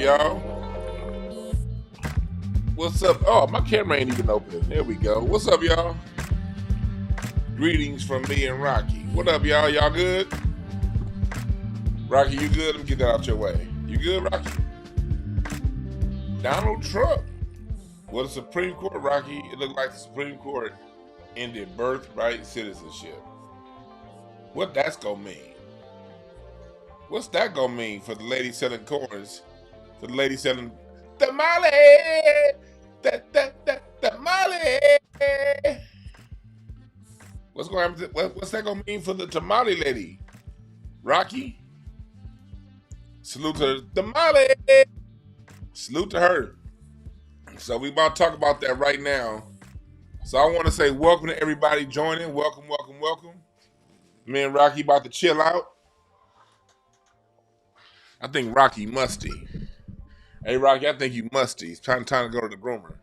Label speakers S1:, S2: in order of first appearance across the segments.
S1: y'all? What's up? Oh, my camera ain't even open. There we go. What's up, y'all? Greetings from me and Rocky. What up, y'all? Y'all good? Rocky, you good? Let me get that out your way. You good, Rocky? Donald Trump. Well, the Supreme Court, Rocky, it looked like the Supreme Court ended birthright citizenship. What that's gonna mean? What's that gonna mean for the lady selling corns? For the lady selling tamale? Tamale? What's going to happen? What's that gonna mean for the tamale lady? Rocky? Salute to the tamale. Salute to her. So we about to talk about that right now. So I want to say welcome to everybody joining. Welcome, welcome, welcome. Me and Rocky about to chill out. I think Rocky musty. Hey Rocky, I think you musty. It's time to go to the groomer.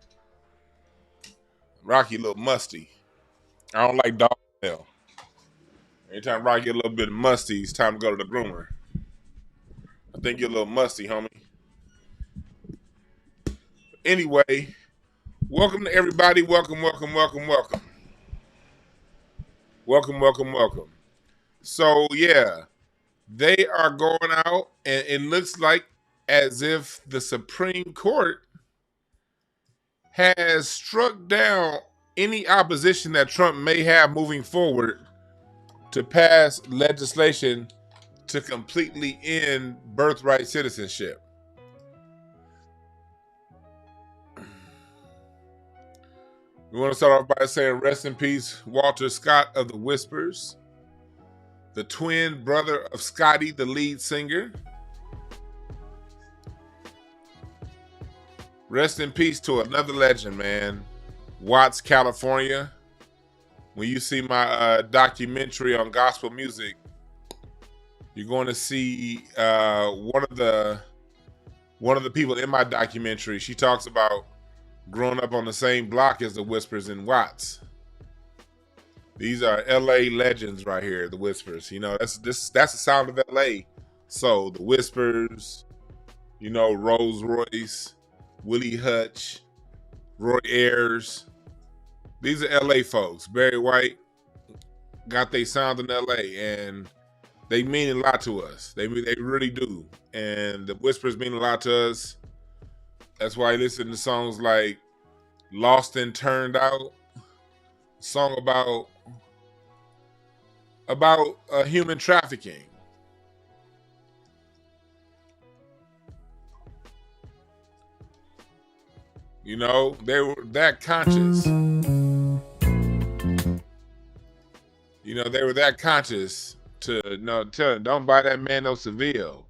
S1: Rocky a little musty. I don't like dog smell. Anytime Rocky get a little bit musty, it's time to go to the groomer. I think you're a little musty, homie. Anyway, welcome to everybody. Welcome, welcome, welcome, welcome. Welcome, welcome, welcome. So, yeah, they are going out, and it looks like as if the Supreme Court has struck down any opposition that Trump may have moving forward to pass legislation to completely end birthright citizenship. We want to start off by saying rest in peace, Walter Scott of the Whispers, the twin brother of Scotty, the lead singer. Rest in peace to another legend, man, Watts, California. When you see my documentary on gospel music, you're going to see one of the people in my documentary. She talks about growing up on the same block as the Whispers in Watts. These are LA legends right here, the Whispers. You know, that's the sound of LA. So the Whispers, you know, Rolls Royce, Willie Hutch, Roy Ayers. These are LA folks. Barry White got their sound in LA, and they mean a lot to us. They really do. And the Whispers mean a lot to us. That's why I listen to songs like Lost and Turned Out, a song about human trafficking. You know, they were that conscious. You know, they were that conscious to tell them, don't buy that man no Seville.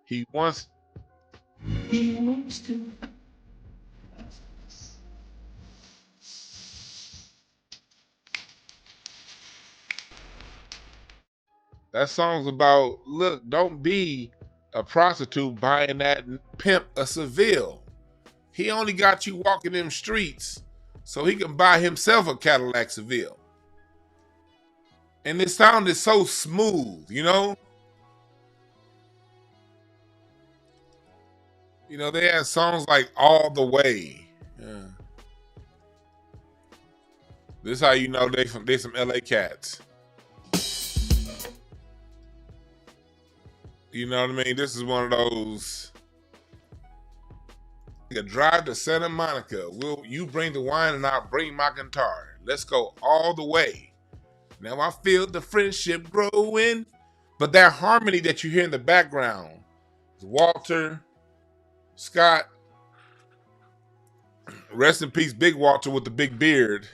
S1: He wants to. That song's about, look, don't be a prostitute buying that pimp a Seville. He only got you walking them streets so he can buy himself a Cadillac Seville. And this sound is so smooth, you know? You know, they had songs like All the Way. Yeah. This is how you know they some LA cats. You know what I mean? This is one of those. A drive to Santa Monica. Will you bring the wine and I'll bring my guitar? Let's go all the way. Now I feel the friendship growing. But that harmony that you hear in the background is Walter Scott. Rest in peace, Big Walter with the big beard.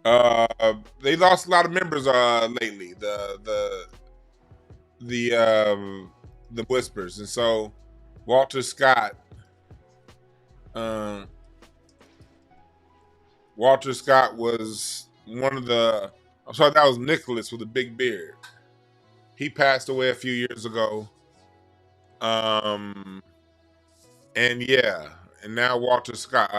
S1: They lost a lot of members lately. The Whispers, and so Walter Scott. Walter Scott was one of the. I'm sorry, that was Nicholas with a big beard. He passed away a few years ago. And yeah, and now Walter Scott.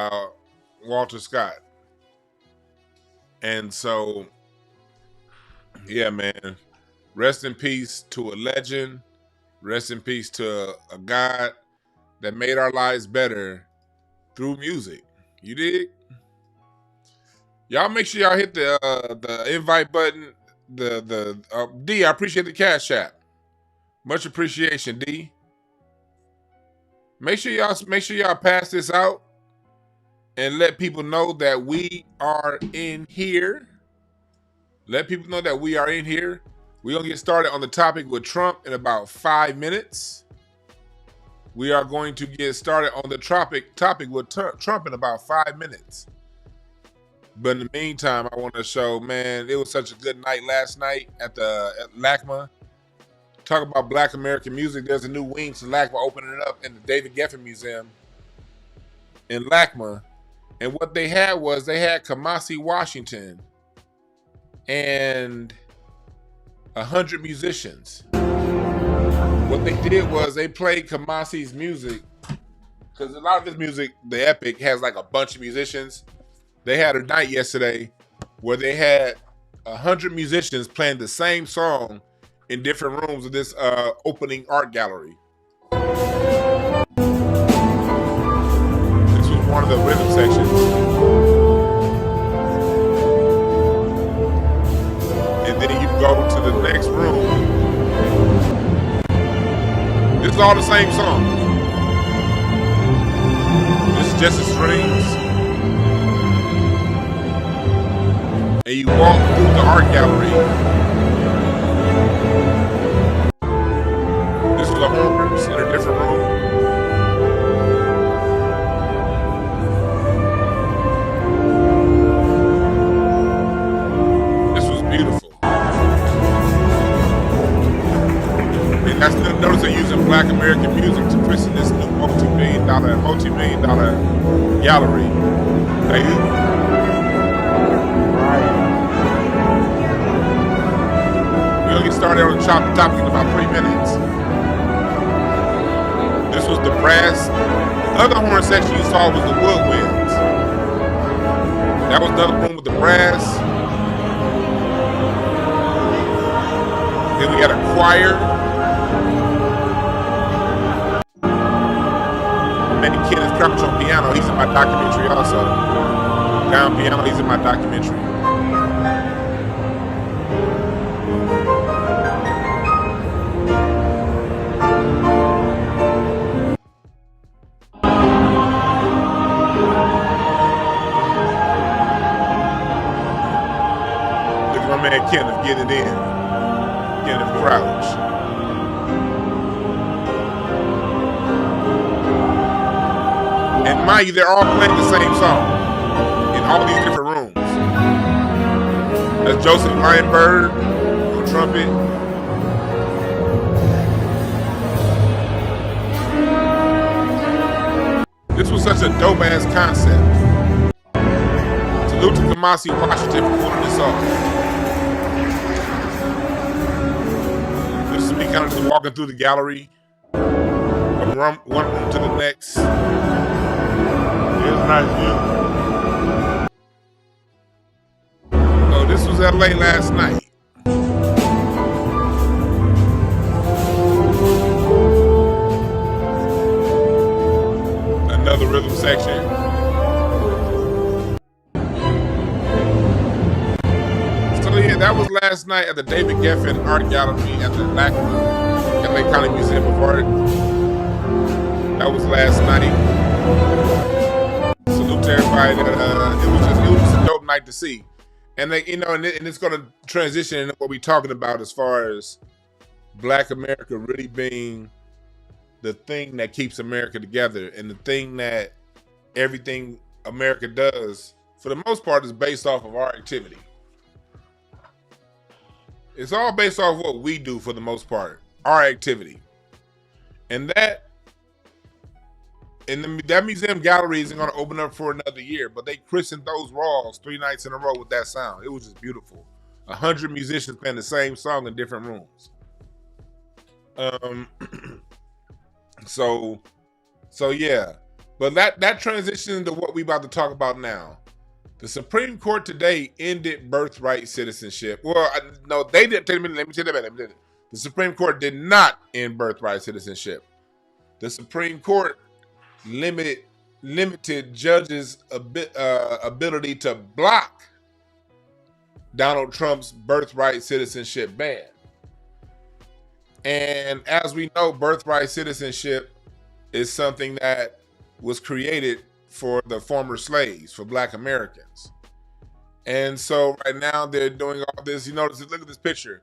S1: And so, yeah, man. Rest in peace to a legend. Rest in peace to a God that made our lives better through music. You dig? Y'all make sure y'all hit the invite button. D, I appreciate the cash app. Much appreciation, D. Make sure y'all pass this out and let people know that we are in here. Let people know that we are in here. We're gonna get started on the topic with Trump in about 5 minutes. We are going to get started on the topic with Trump in about 5 minutes. But in the meantime, I want to show, man, it was such a good night last night at LACMA. Talk about Black American music. There's a new wing to LACMA opening up in the David Geffen Museum in LACMA. And what they had Kamasi Washington and 100 musicians. What they did was they played Kamasi's music, because a lot of this music, the Epic, has like a bunch of musicians. They had a night yesterday where they had 100 musicians playing the same song in different rooms of this opening art gallery. This was one of the rhythm sections. And then you go to the next room. This is all the same song. This is just the strings. And you walk through the art gallery. This was the horns in a different room. This was beautiful. And that's the notice they're using Black American music to christen this new multi-million dollar gallery. We're gonna get started on the topic in about 3 minutes. This was the brass. The other horn section you saw was the woodwinds. That was another room with the brass. Then we had a choir. And Kenneth Crouch on piano. He's in my documentary also. Guy on piano, he's in my documentary. Look at my man Kenneth get it in. Kenneth Crouch. And mind you, they're all playing the same song in all these different rooms. That's Joseph Lionberg on trumpet. This was such a dope-ass concept. Salute to Kamasi Washington for pulling this off. This is me kind of just walking through the gallery from one room to the next. It's nice, man. Oh, this was LA last night. Another rhythm section. So yeah, that was last night at the David Geffen Art Gallery at the LA County Museum of Art. That was last night. Salute to everybody. That it was just a dope night to see, and they, and it's going to transition into what we're talking about as far as Black America really being the thing that keeps America together, and the thing that everything America does, for the most part, is based off of our activity. It's all based off what we do for the most part, our activity, and that. And that museum gallery isn't going to open up for another year, but they christened those walls 3 nights in a row with that sound. It was just beautiful. 100 musicians playing the same song in different rooms. So yeah. But that transitions into what we about to talk about now. The Supreme Court today ended birthright citizenship. Well, no, they didn't. Let me say that better. The Supreme Court did not end birthright citizenship. The Supreme Court limited judges' ability to block Donald Trump's birthright citizenship ban. And as we know, birthright citizenship is something that was created for the former slaves, for Black Americans. And so right now they're doing all this. You notice, look at this picture.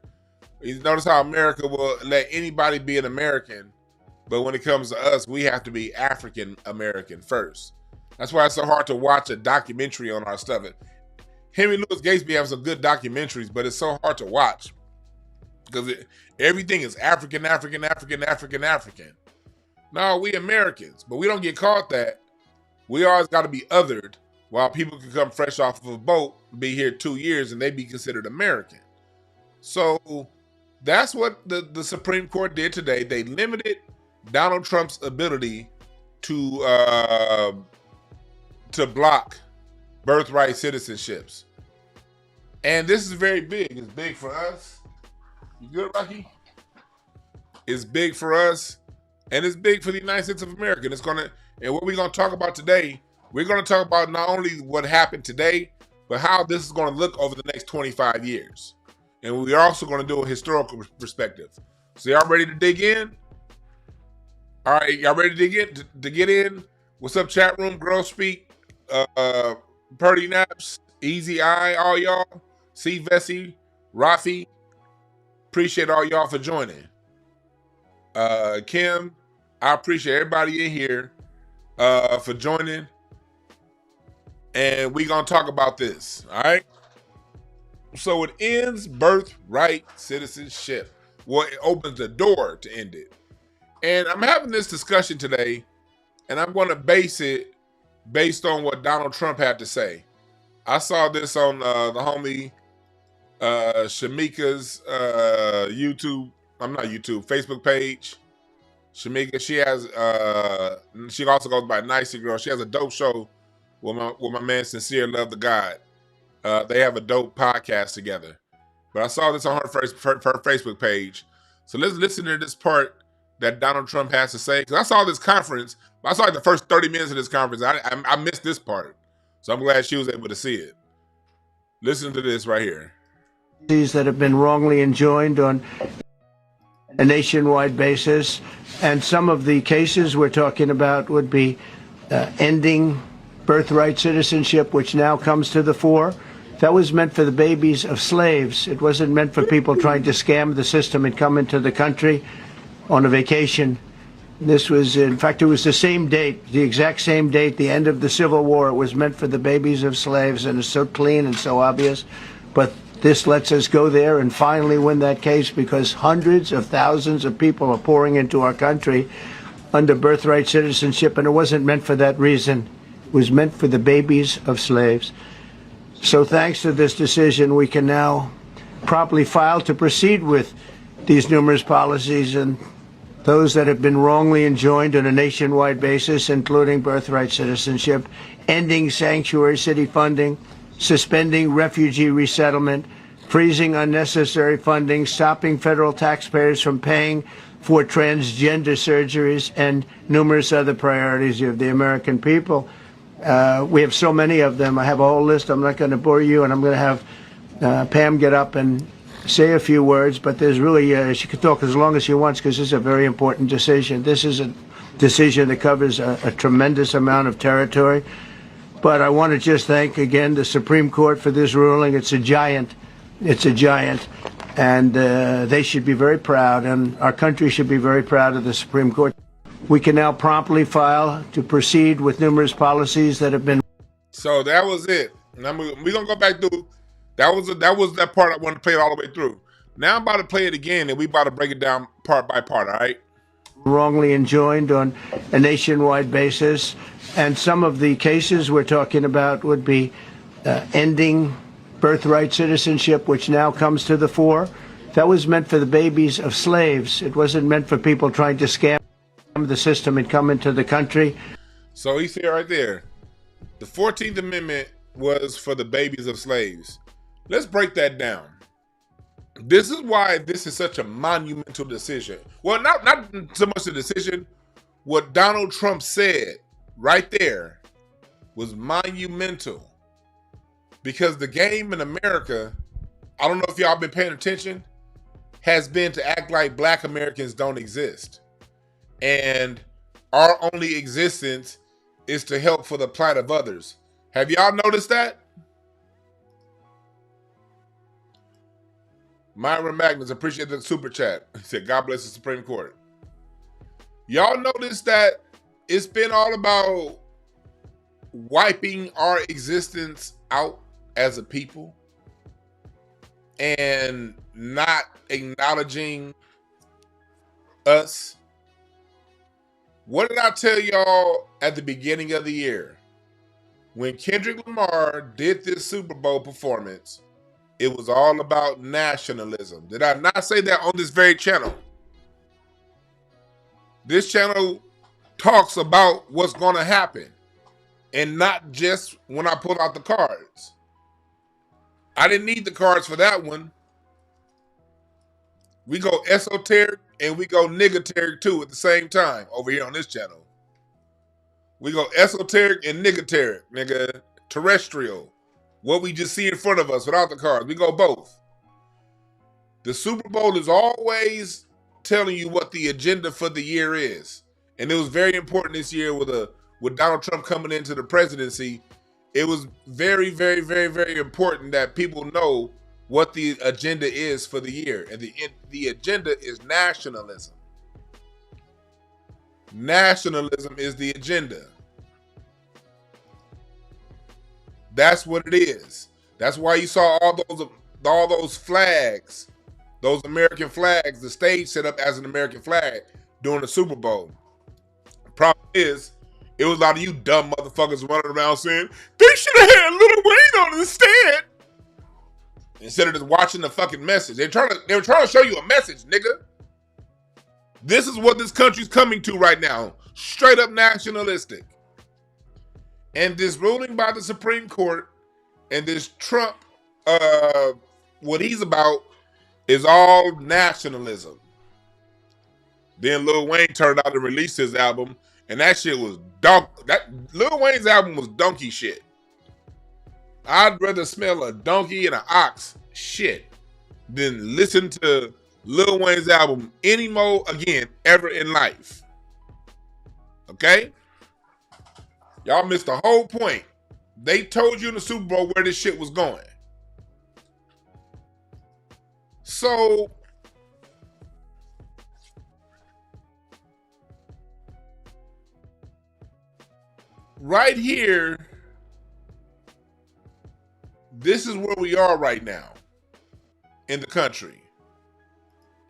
S1: You notice how America will let anybody be an American, but when it comes to us, we have to be African American first. That's why it's so hard to watch a documentary on our stuff. Henry Louis Gates be having some good documentaries, but it's so hard to watch because everything is African. No, we Americans, but we don't get caught that. We always got to be othered while people can come fresh off of a boat, be here 2 years, and they be considered American. So that's what the Supreme Court did today. They limited Donald Trump's ability to block birthright citizenships. And this is very big. It's big for us. You good, Rocky? It's big for us, and it's big for the United States of America. And what we're gonna talk about today, we're gonna talk about not only what happened today, but how this is gonna look over the next 25 years. And we're also gonna do a historical perspective. So y'all ready to dig in? All right, y'all ready to dig in? To get in? What's up, chat room? Girl Speak, Purdy Naps, Easy Eye, all y'all. C. Vessi, Rafi. Appreciate all y'all for joining. Kim, I appreciate everybody in here for joining. And we're going to talk about this, all right? So it ends birthright citizenship. Well, it opens the door to end it. And I'm having this discussion today, and I'm going to base it based on what Donald Trump had to say. I saw this on the homie Shamika's Facebook page. Shamika, she also goes by Nicey Girl. She has a dope show with my man Sincere Love the God. They have a dope podcast together. But I saw this on her Facebook page. So let's listen to this part that Donald Trump has to say. Because I saw this conference. I saw the first 30 minutes of this conference. I missed this part. So I'm glad she was able to see it. Listen to this right here.
S2: These that have been wrongly enjoined on a nationwide basis. And some of the cases we're talking about would be ending birthright citizenship, which now comes to the fore. That was meant for the babies of slaves. It wasn't meant for people trying to scam the system and come into the country on a vacation. This was, in fact, it was the same date, the exact same date, the end of the Civil War. It was meant for the babies of slaves, and it's so clean and so obvious. But this lets us go there and finally win that case because hundreds of thousands of people are pouring into our country under birthright citizenship, and it wasn't meant for that reason. It was meant for the babies of slaves. So thanks to this decision, we can now promptly file to proceed with these numerous policies and those that have been wrongly enjoined on a nationwide basis, including birthright citizenship, ending sanctuary city funding, suspending refugee resettlement, freezing unnecessary funding, stopping federal taxpayers from paying for transgender surgeries, and numerous other priorities of the American people. We have so many of them. I have a whole list. I'm not going to bore you, and I'm going to have Pam get up and say a few words, but there's really, she can talk as long as she wants because this is a very important decision. This is a decision that covers a tremendous amount of territory. But I want to just thank again the Supreme Court for this ruling. It's a giant. It's a giant. And they should be very proud, and our country should be very proud of the Supreme Court. We can now promptly file to proceed with numerous policies that have been.
S1: So that was it. We're going to go back through. That was that part I wanted to play it all the way through. Now I'm about to play it again, and we about to break it down part by part, all right?
S2: Wrongly enjoined on a nationwide basis. And some of the cases we're talking about would be ending birthright citizenship, which now comes to the fore. That was meant for the babies of slaves. It wasn't meant for people trying to scam the system and come into the country.
S1: So you see right there, the 14th Amendment was for the babies of slaves. Let's break that down. This is why this is such a monumental decision. Well, not so much a decision. What Donald Trump said right there was monumental, because the game in America, I don't know if y'all been paying attention, has been to act like Black Americans don't exist. And our only existence is to help for the plight of others. Have y'all noticed that? Myron Magnus, appreciate the super chat. He said, God bless the Supreme Court. Y'all notice that it's been all about wiping our existence out as a people and not acknowledging us. What did I tell y'all at the beginning of the year? When Kendrick Lamar did this Super Bowl performance, it was all about nationalism. Did I not say that on this very channel? This channel talks about what's going to happen, and not just when I pull out the cards. I didn't need the cards for that one. We go esoteric and we go niggateric too at the same time over here on this channel. We go esoteric and niggateric, nigga. Terrestrial. What we just see in front of us without the cards. We go both. The Super Bowl is always telling you what the agenda for the year is. And it was very important this year with Donald Trump coming into the presidency. It was very, very, very, very important that people know what the agenda is for the year. And the agenda is nationalism. Nationalism is the agenda. That's what it is. That's why you saw all those flags, those American flags, the stage set up as an American flag during the Super Bowl. Problem is, it was a lot of you dumb motherfuckers running around saying, they should have had Lil Wayne on the stand. Instead of just watching the fucking message. They were trying to show you a message, nigga. This is what this country's coming to right now. Straight up nationalistic. And this ruling by the Supreme Court and this Trump, what he's about is all nationalism. Then Lil Wayne turned out to release his album, and that shit was Lil Wayne's album was donkey shit. I'd rather smell a donkey and an ox shit than listen to Lil Wayne's album any more again ever in life. Okay? Y'all missed the whole point. They told you in the Super Bowl where this shit was going. So, right here, this is where we are right now in the country.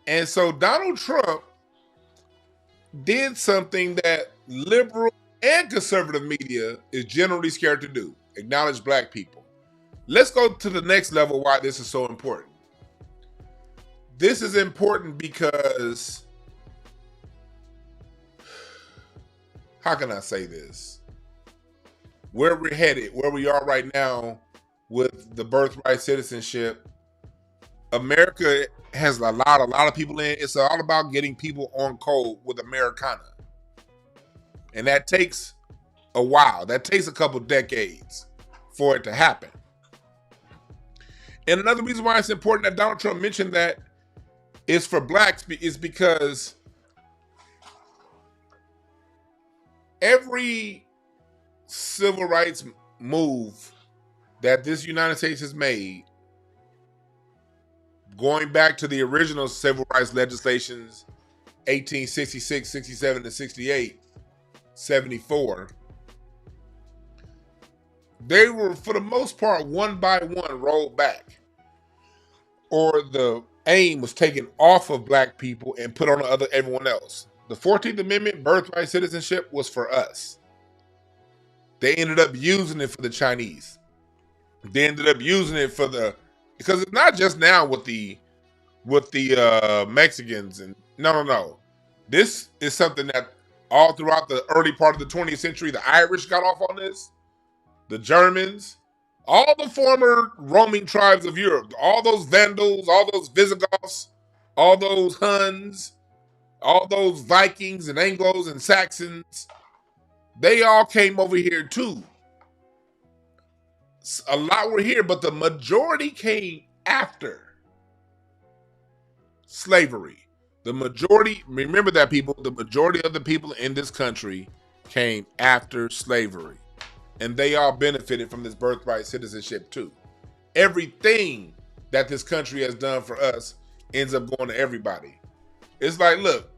S1: And so Donald Trump did something that liberal and conservative media is generally scared to do. Acknowledge Black people. Let's go to the next level why this is so important. This is important because, how can I say this? Where we're headed, where we are right now with the birthright citizenship, America has a lot of people in. It's all about getting people on code with Americana. And that takes a while. That takes a couple decades for it to happen. And another reason why it's important that Donald Trump mentioned that is for Blacks is because every civil rights move that this United States has made, going back to the original civil rights legislations, 1866, 67, and 68, 74, they were, for the most part, one by one rolled back. Or the aim was taken off of Black people and put on everyone else. The 14th Amendment, birthright citizenship, was for us. They ended up using it for the Chinese. They ended up using it for because it's not just now with the Mexicans and no. This is something that all throughout the early part of the 20th century, the Irish got off on this, the Germans, All the former roaming tribes of Europe, all those Vandals, all those Visigoths, all those Huns, all those Vikings and Anglos and Saxons, they all came over here too. A lot were here, but the majority came after slavery. The majority, remember that, people, the majority of the people in this country came after slavery. And they all benefited from this birthright citizenship too. Everything that this country has done for us ends up going to everybody. It's like, look,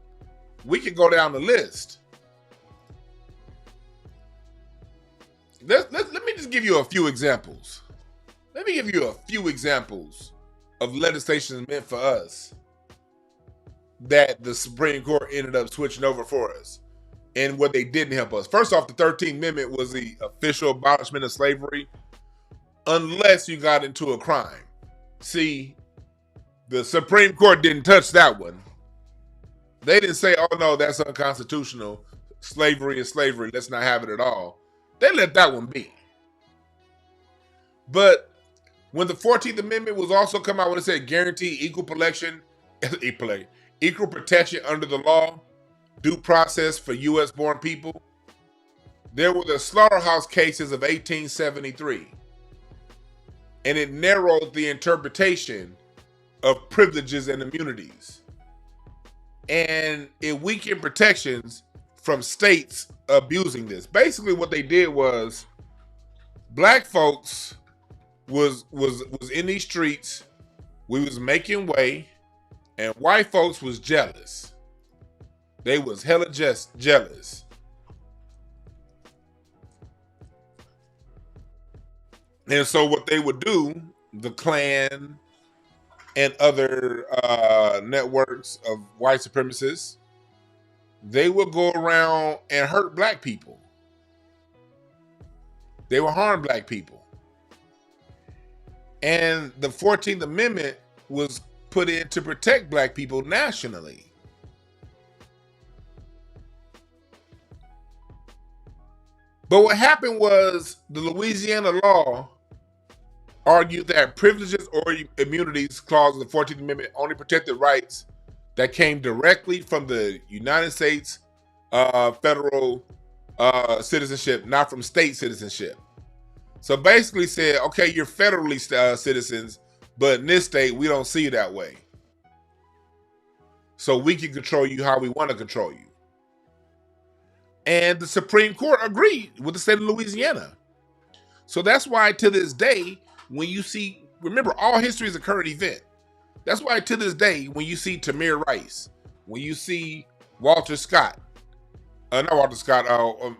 S1: we can go down the list. Let me just give you a few examples. Let me give you a few examples of legislation meant for us that the Supreme Court ended up switching over for us, and what they didn't help us. First off, the 13th Amendment was the official abolishment of slavery, unless you got into a crime. See, the Supreme Court didn't touch that one. They didn't say, oh no, that's unconstitutional. Slavery is slavery. Let's not have it at all. They let that one be. But when the 14th Amendment was also come out, when it said guarantee equal protection under the law, due process for U.S. born people, there were the slaughterhouse cases of 1873. And it narrowed the interpretation of privileges and immunities. And it weakened protections from states abusing this. Basically what they did was, black folks was in these streets, we was making way, and white folks was jealous. They was hella just jealous. And so what they would do, the Klan and other networks of white supremacists, they would go around and hurt black people. They would harm black people. And the 14th Amendment was put in to protect black people nationally. But what happened was the Louisiana law argued that privileges or immunities clause of the 14th Amendment only protected rights that came directly from the United States federal citizenship, not from state citizenship. So basically said, okay, you're federally citizens, but in this state, we don't see it that way. So we can control you how we want to control you. And the Supreme Court agreed with the state of Louisiana. So that's why to this day, when you see, remember, all history is a current event. That's why to this day, when you see Tamir Rice, when you see Walter Scott, not Walter Scott,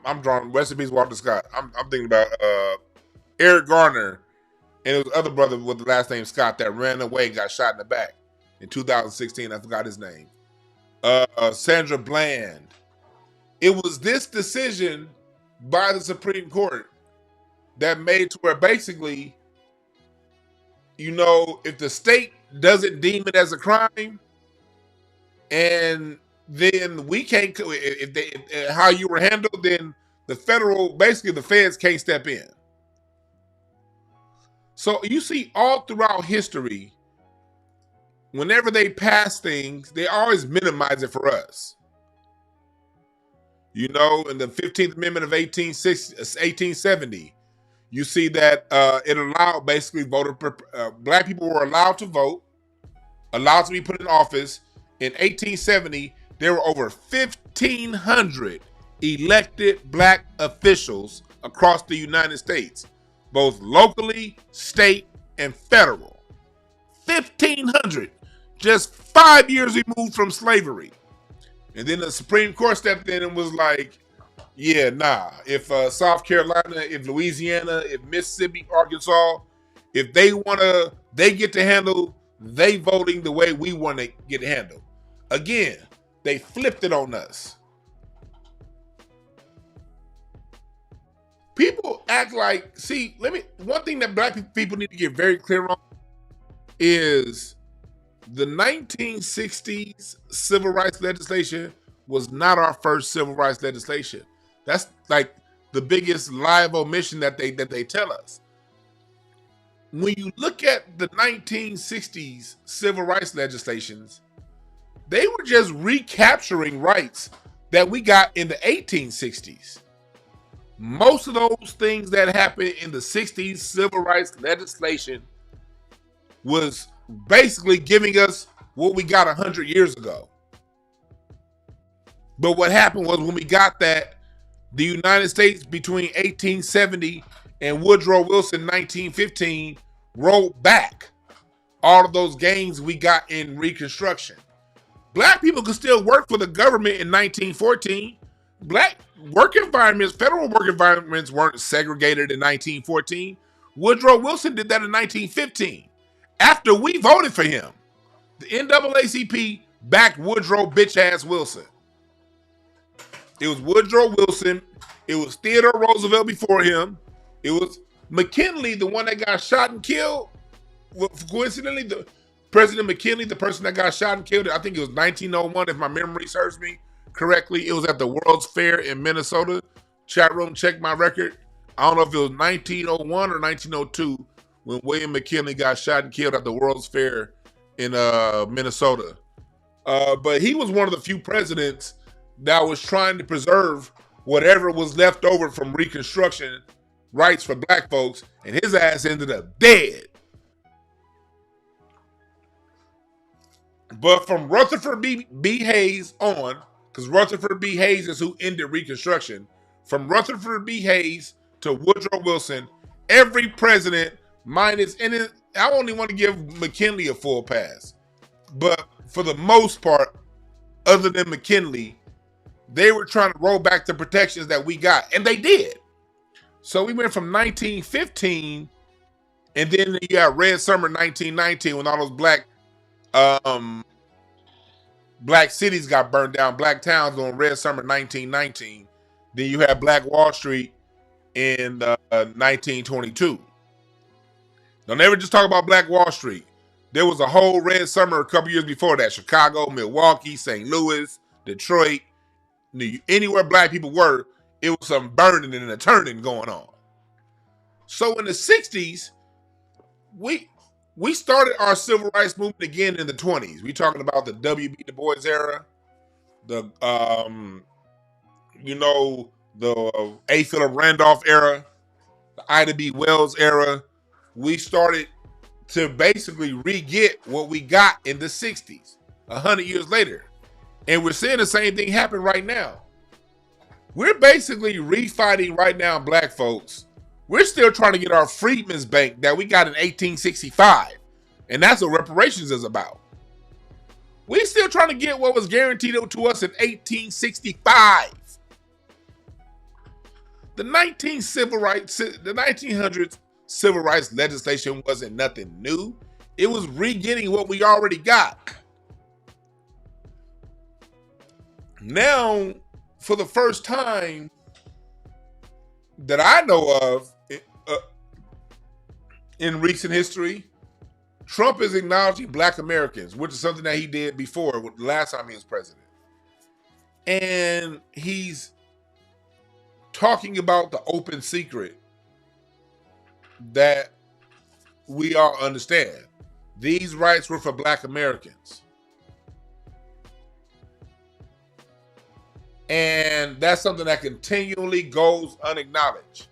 S1: I'm drawing recipes Walter Scott. I'm thinking about Eric Garner, and it was other brother with the last name Scott that ran away and got shot in the back in 2016. I forgot his name. Sandra Bland. It was this decision by the Supreme Court that made to where basically, you know, if the state doesn't deem it as a crime, and then we can't, if how you were handled, then the federal, basically the feds can't step in. So you see all throughout history, whenever they pass things, they always minimize it for us. You know, in the 15th Amendment of 1870, you see that it allowed basically black people were allowed to vote, allowed to be put in office. In 1870, there were over 1,500 elected black officials across the United States, both locally, state, and federal. 1,500, just 5 years removed from slavery. And then the Supreme Court stepped in and was like, yeah, nah, if South Carolina, if Louisiana, if Mississippi, Arkansas, if they get to handle they voting the way we want to get handled. Again, they flipped it on us. People act like, see, one thing that black people need to get very clear on is the 1960s civil rights legislation was not our first civil rights legislation. That's like the biggest lie of omission that they tell us. when you look at the 1960s civil rights legislations, they were just recapturing rights that we got in the 1860s. Most of those things that happened in the 60s civil rights legislation was basically giving us what we got 100 years ago. But what happened was when we got that, the United States between 1870 and Woodrow Wilson 1915 rolled back all of those gains we got in Reconstruction. Black people could still work for the government in 1914. Black work environments, federal work environments weren't segregated in 1914. Woodrow Wilson did that in 1915 after we voted for him. The NAACP backed Woodrow bitch-ass Wilson. It was Woodrow Wilson. It was Theodore Roosevelt before him. It was McKinley, the one that got shot and killed. Well, coincidentally, the President McKinley, the person that got shot and killed, I think it was 1901, if my memory serves me correctly. It was at the World's Fair in Minnesota. Chat room, check my record. I don't know if it was 1901 or 1902 when William McKinley got shot and killed at the World's Fair in Minnesota. But he was one of the few presidents that was trying to preserve whatever was left over from Reconstruction rights for black folks, and his ass ended up dead. But from Rutherford B. Hayes on, because Rutherford B. Hayes is who ended Reconstruction, from Rutherford B. Hayes to Woodrow Wilson, every president minus, and I only want to give McKinley a full pass, but for the most part, other than McKinley, they were trying to roll back the protections that we got, and they did. So we went from 1915, and then you got Red Summer 1919 when all those black cities got burned down, black towns on Red Summer 1919. Then you had Black Wall Street in 1922. Don't ever just talk about Black Wall Street. There was a whole Red Summer a couple years before that. Chicago, Milwaukee, St. Louis, Detroit, anywhere black people were, it was some burning and a turning going on. So in the 60s, we started our civil rights movement again in the 20s. We talking about the W.B. Du Bois era, the A. Philip Randolph era, the Ida B. Wells era. We started to basically re-get what we got in the 60s, 100 years later. And we're seeing the same thing happen right now. We're basically refighting right now, black folks. We're still trying to get our Freedmen's Bank that we got in 1865. And that's what reparations is about. We're still trying to get what was guaranteed to us in 1865. The 1900s civil rights legislation wasn't nothing new. It was re-getting what we already got. Now, for the first time that I know of in recent history, Trump is acknowledging black Americans, which is something that he did before, the last time he was president. And he's talking about the open secret that we all understand. These rights were for black Americans. And that's something that continually goes unacknowledged.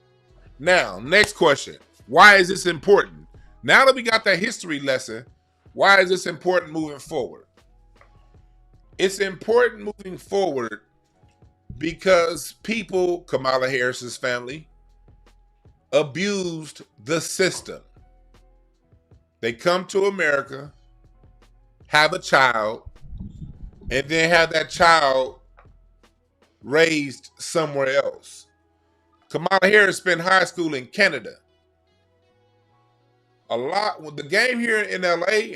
S1: Now, next question. Why is this important? Now that we got that history lesson, why is this important moving forward? It's important moving forward because people, Kamala Harris's family, abused the system. They come to America, have a child, and then have that child raised somewhere else. Kamala Harris spent high school in Canada. A lot with the game here in LA,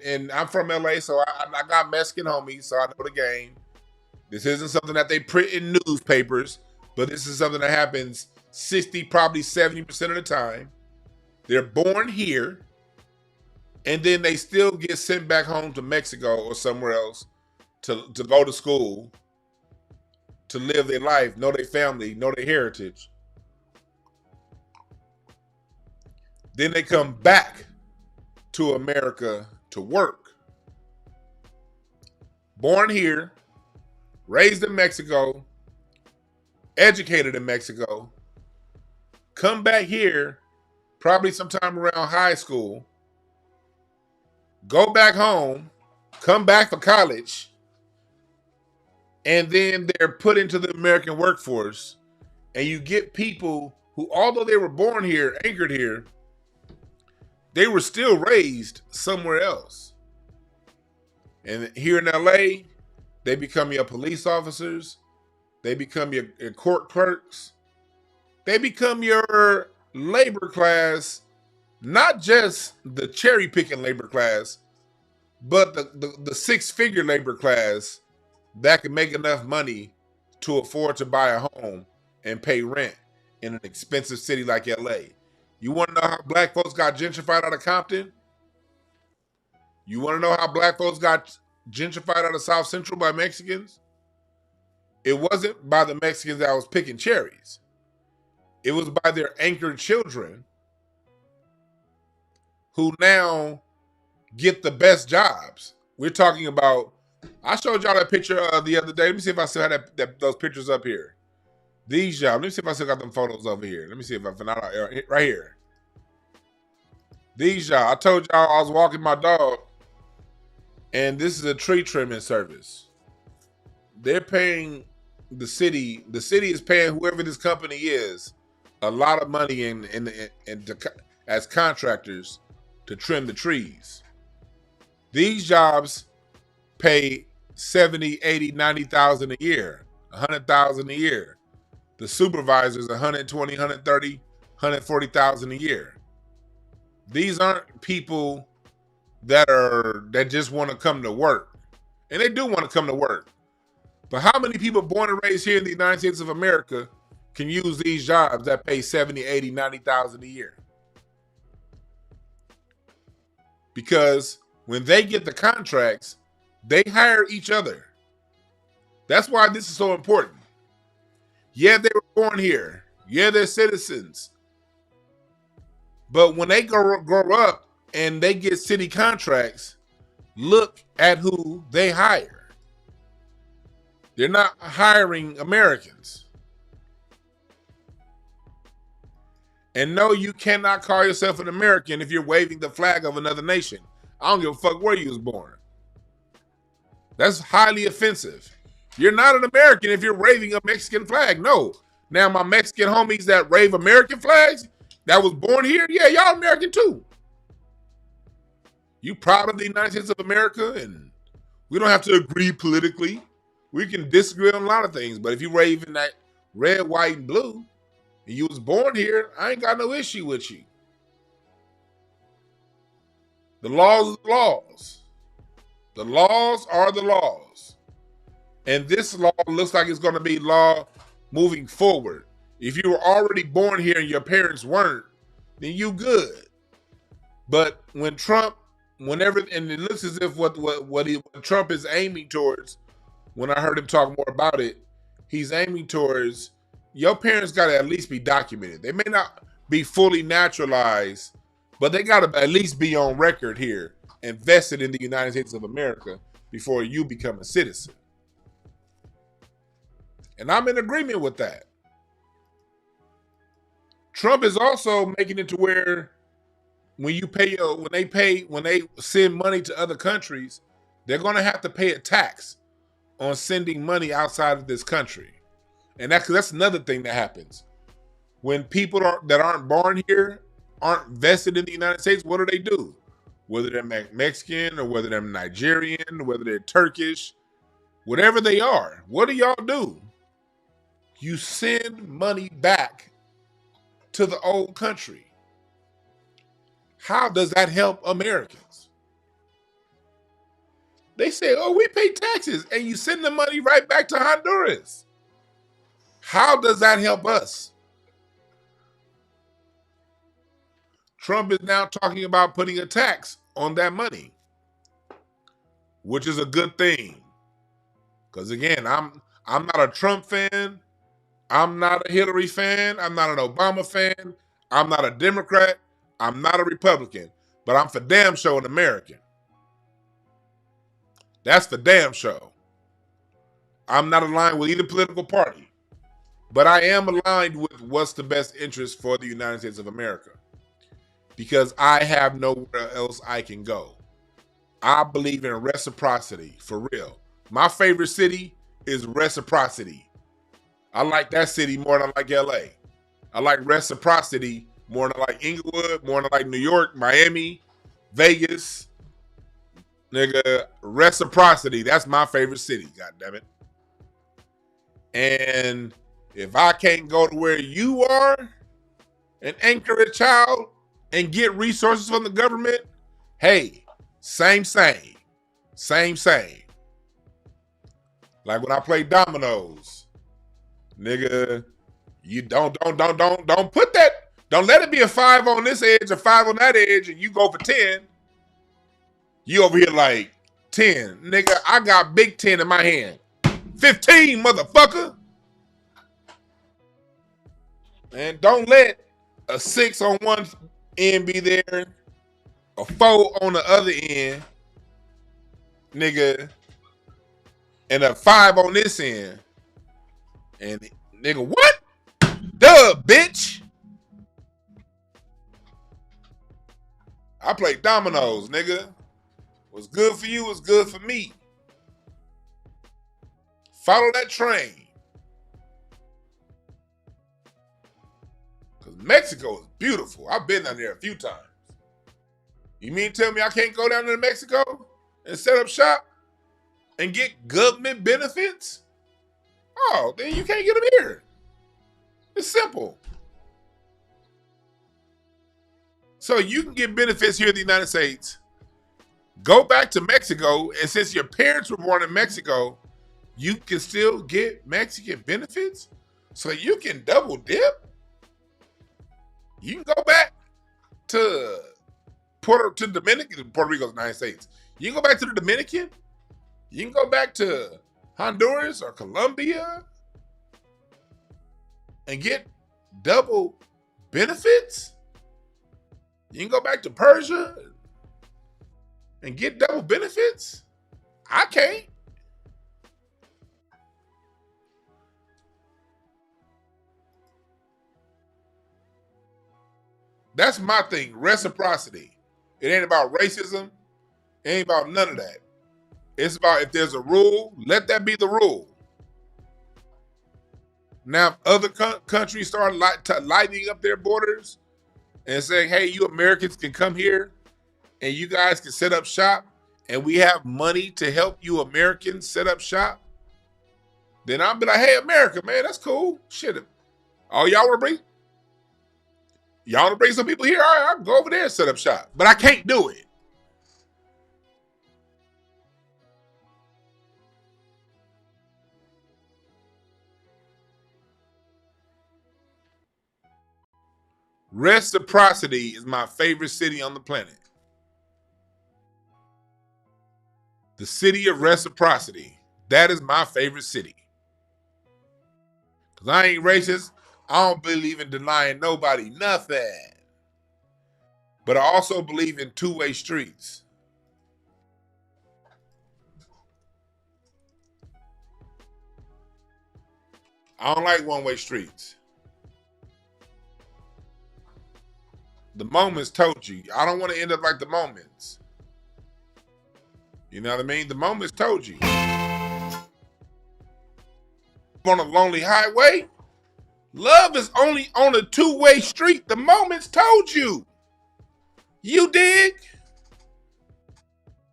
S1: and I'm from LA, so I got Mexican homies, so I know the game. This isn't something that they print in newspapers, but this is something that happens 60, probably 70% of the time. They're born here, and then they still get sent back home to Mexico or somewhere else to go to school, to live their life, know their family, know their heritage. Then they come back to America to work. Born here, raised in Mexico, educated in Mexico, come back here, probably sometime around high school, go back home, come back for college, and then they're put into the American workforce. And you get people who, although they were born here, anchored here, they were still raised somewhere else. And here in LA, they become your police officers. They become your court clerks. They become your labor class, not just the cherry picking labor class, but the six-figure labor class that can make enough money to afford to buy a home and pay rent in an expensive city like LA. You want to know how black folks got gentrified out of Compton? You want to know how black folks got gentrified out of South Central by Mexicans? It wasn't by the Mexicans that was picking cherries. It was by their anchored children who now get the best jobs. We're talking about, I showed y'all that picture the other day. Let me see if I still have those pictures up here. These jobs. Let me see if I still got them photos over here. Let me see if I found out right here. These jobs. I told y'all I was walking my dog, and this is a tree trimming service. They're paying the city. The city is paying whoever this company is a lot of money as contractors to trim the trees. These jobs pay 70, 80, 90,000 a year, 100,000 a year. The supervisors 120, 130, 140,000 a year. These aren't people that just want to come to work. And they do want to come to work. But how many people born and raised here in the United States of America can use these jobs that pay 70, 80, 90,000 a year? Because when they get the contracts, they hire each other. That's why this is so important. Yeah, they were born here. Yeah, they're citizens. But when they grow up and they get city contracts, look at who they hire. They're not hiring Americans. And no, you cannot call yourself an American if you're waving the flag of another nation. I don't give a fuck where you was born. That's highly offensive. You're not an American if you're waving a Mexican flag. No. Now, my Mexican homies that wave American flags that was born here, yeah, y'all American too. You proud of the United States of America, and we don't have to agree politically. We can disagree on a lot of things, but if you waving that red, white, and blue, and you was born here, I ain't got no issue with you. The laws are the laws. The laws are the laws. And this law looks like it's going to be law moving forward. If you were already born here and your parents weren't, then you good. But when Trump, whenever, and it looks as if what Trump is aiming towards, when I heard him talk more about it, he's aiming towards, your parents got to at least be documented. They may not be fully naturalized, but they got to at least be on record here, invested in the United States of America before you become a citizen. And I'm in agreement with that. Trump is also making it to where when they send money to other countries, they're going to have to pay a tax on sending money outside of this country. And that's another thing that happens. When people that aren't born here aren't vested in the United States, what do? Whether they're Mexican or whether they're Nigerian, whether they're Turkish, whatever they are, what do y'all do? You send money back to the old country. How does that help Americans? They say, oh, we pay taxes, and you send the money right back to Honduras. How does that help us? Trump is now talking about putting a tax on that money, which is a good thing. Because again, I'm not a Trump fan. I'm not a Hillary fan. I'm not an Obama fan. I'm not a Democrat. I'm not a Republican, but I'm for damn sure an American. That's for damn sure. I'm not aligned with either political party, but I am aligned with what's the best interest for the United States of America, because I have nowhere else I can go. I believe in reciprocity, for real. My favorite city is Reciprocity. I like that city more than I like LA. I like Reciprocity more than I like Inglewood, more than I like New York, Miami, Vegas. Nigga, Reciprocity, that's my favorite city, goddammit. And if I can't go to where you are and anchor a child and get resources from the government, hey, same. Like when I play dominoes, nigga, you don't put that, don't let it be a 5 on this edge, a 5 on that edge, and you go for 10. You over here like 10. Nigga, I got big 10 in my hand. 15, motherfucker. And don't let a 6 on one end be there, a 4 on the other end, nigga, and a 5 on this end. And nigga, what? Duh, bitch. I play dominoes, nigga. What's good for you is good for me. Follow that train. Because Mexico is beautiful. I've been down there a few times. You mean tell me I can't go down to Mexico and set up shop and get government benefits? Oh, then you can't get them here. It's simple. So you can get benefits here in the United States, go back to Mexico, and since your parents were born in Mexico, you can still get Mexican benefits? So you can double dip? You can go back to Dominican, Puerto Rico's United States. You can go back to the Dominican. You can go back to Honduras or Colombia and get double benefits. You can go back to Persia and get double benefits. I can't. That's my thing, reciprocity. It ain't about racism. It ain't about none of that. It's about if there's a rule, let that be the rule. Now, if other countries start lighting up their borders and saying, hey, you Americans can come here and you guys can set up shop and we have money to help you Americans set up shop, then I'll be like, hey, America, man, that's cool. Shit. Oh, y'all want to bring some people here? All right, I'll go over there and set up shop. But I can't do it. Reciprocity is my favorite city on the planet. The city of reciprocity. That is my favorite city. Because I ain't racist. I don't believe in denying nobody nothing. But I also believe in two-way streets. I don't like one-way streets. The Moments told you. I don't want to end up like the Moments. You know what I mean? The Moments told you. On a lonely highway, love is only on a two-way street. The Moments told you. You dig?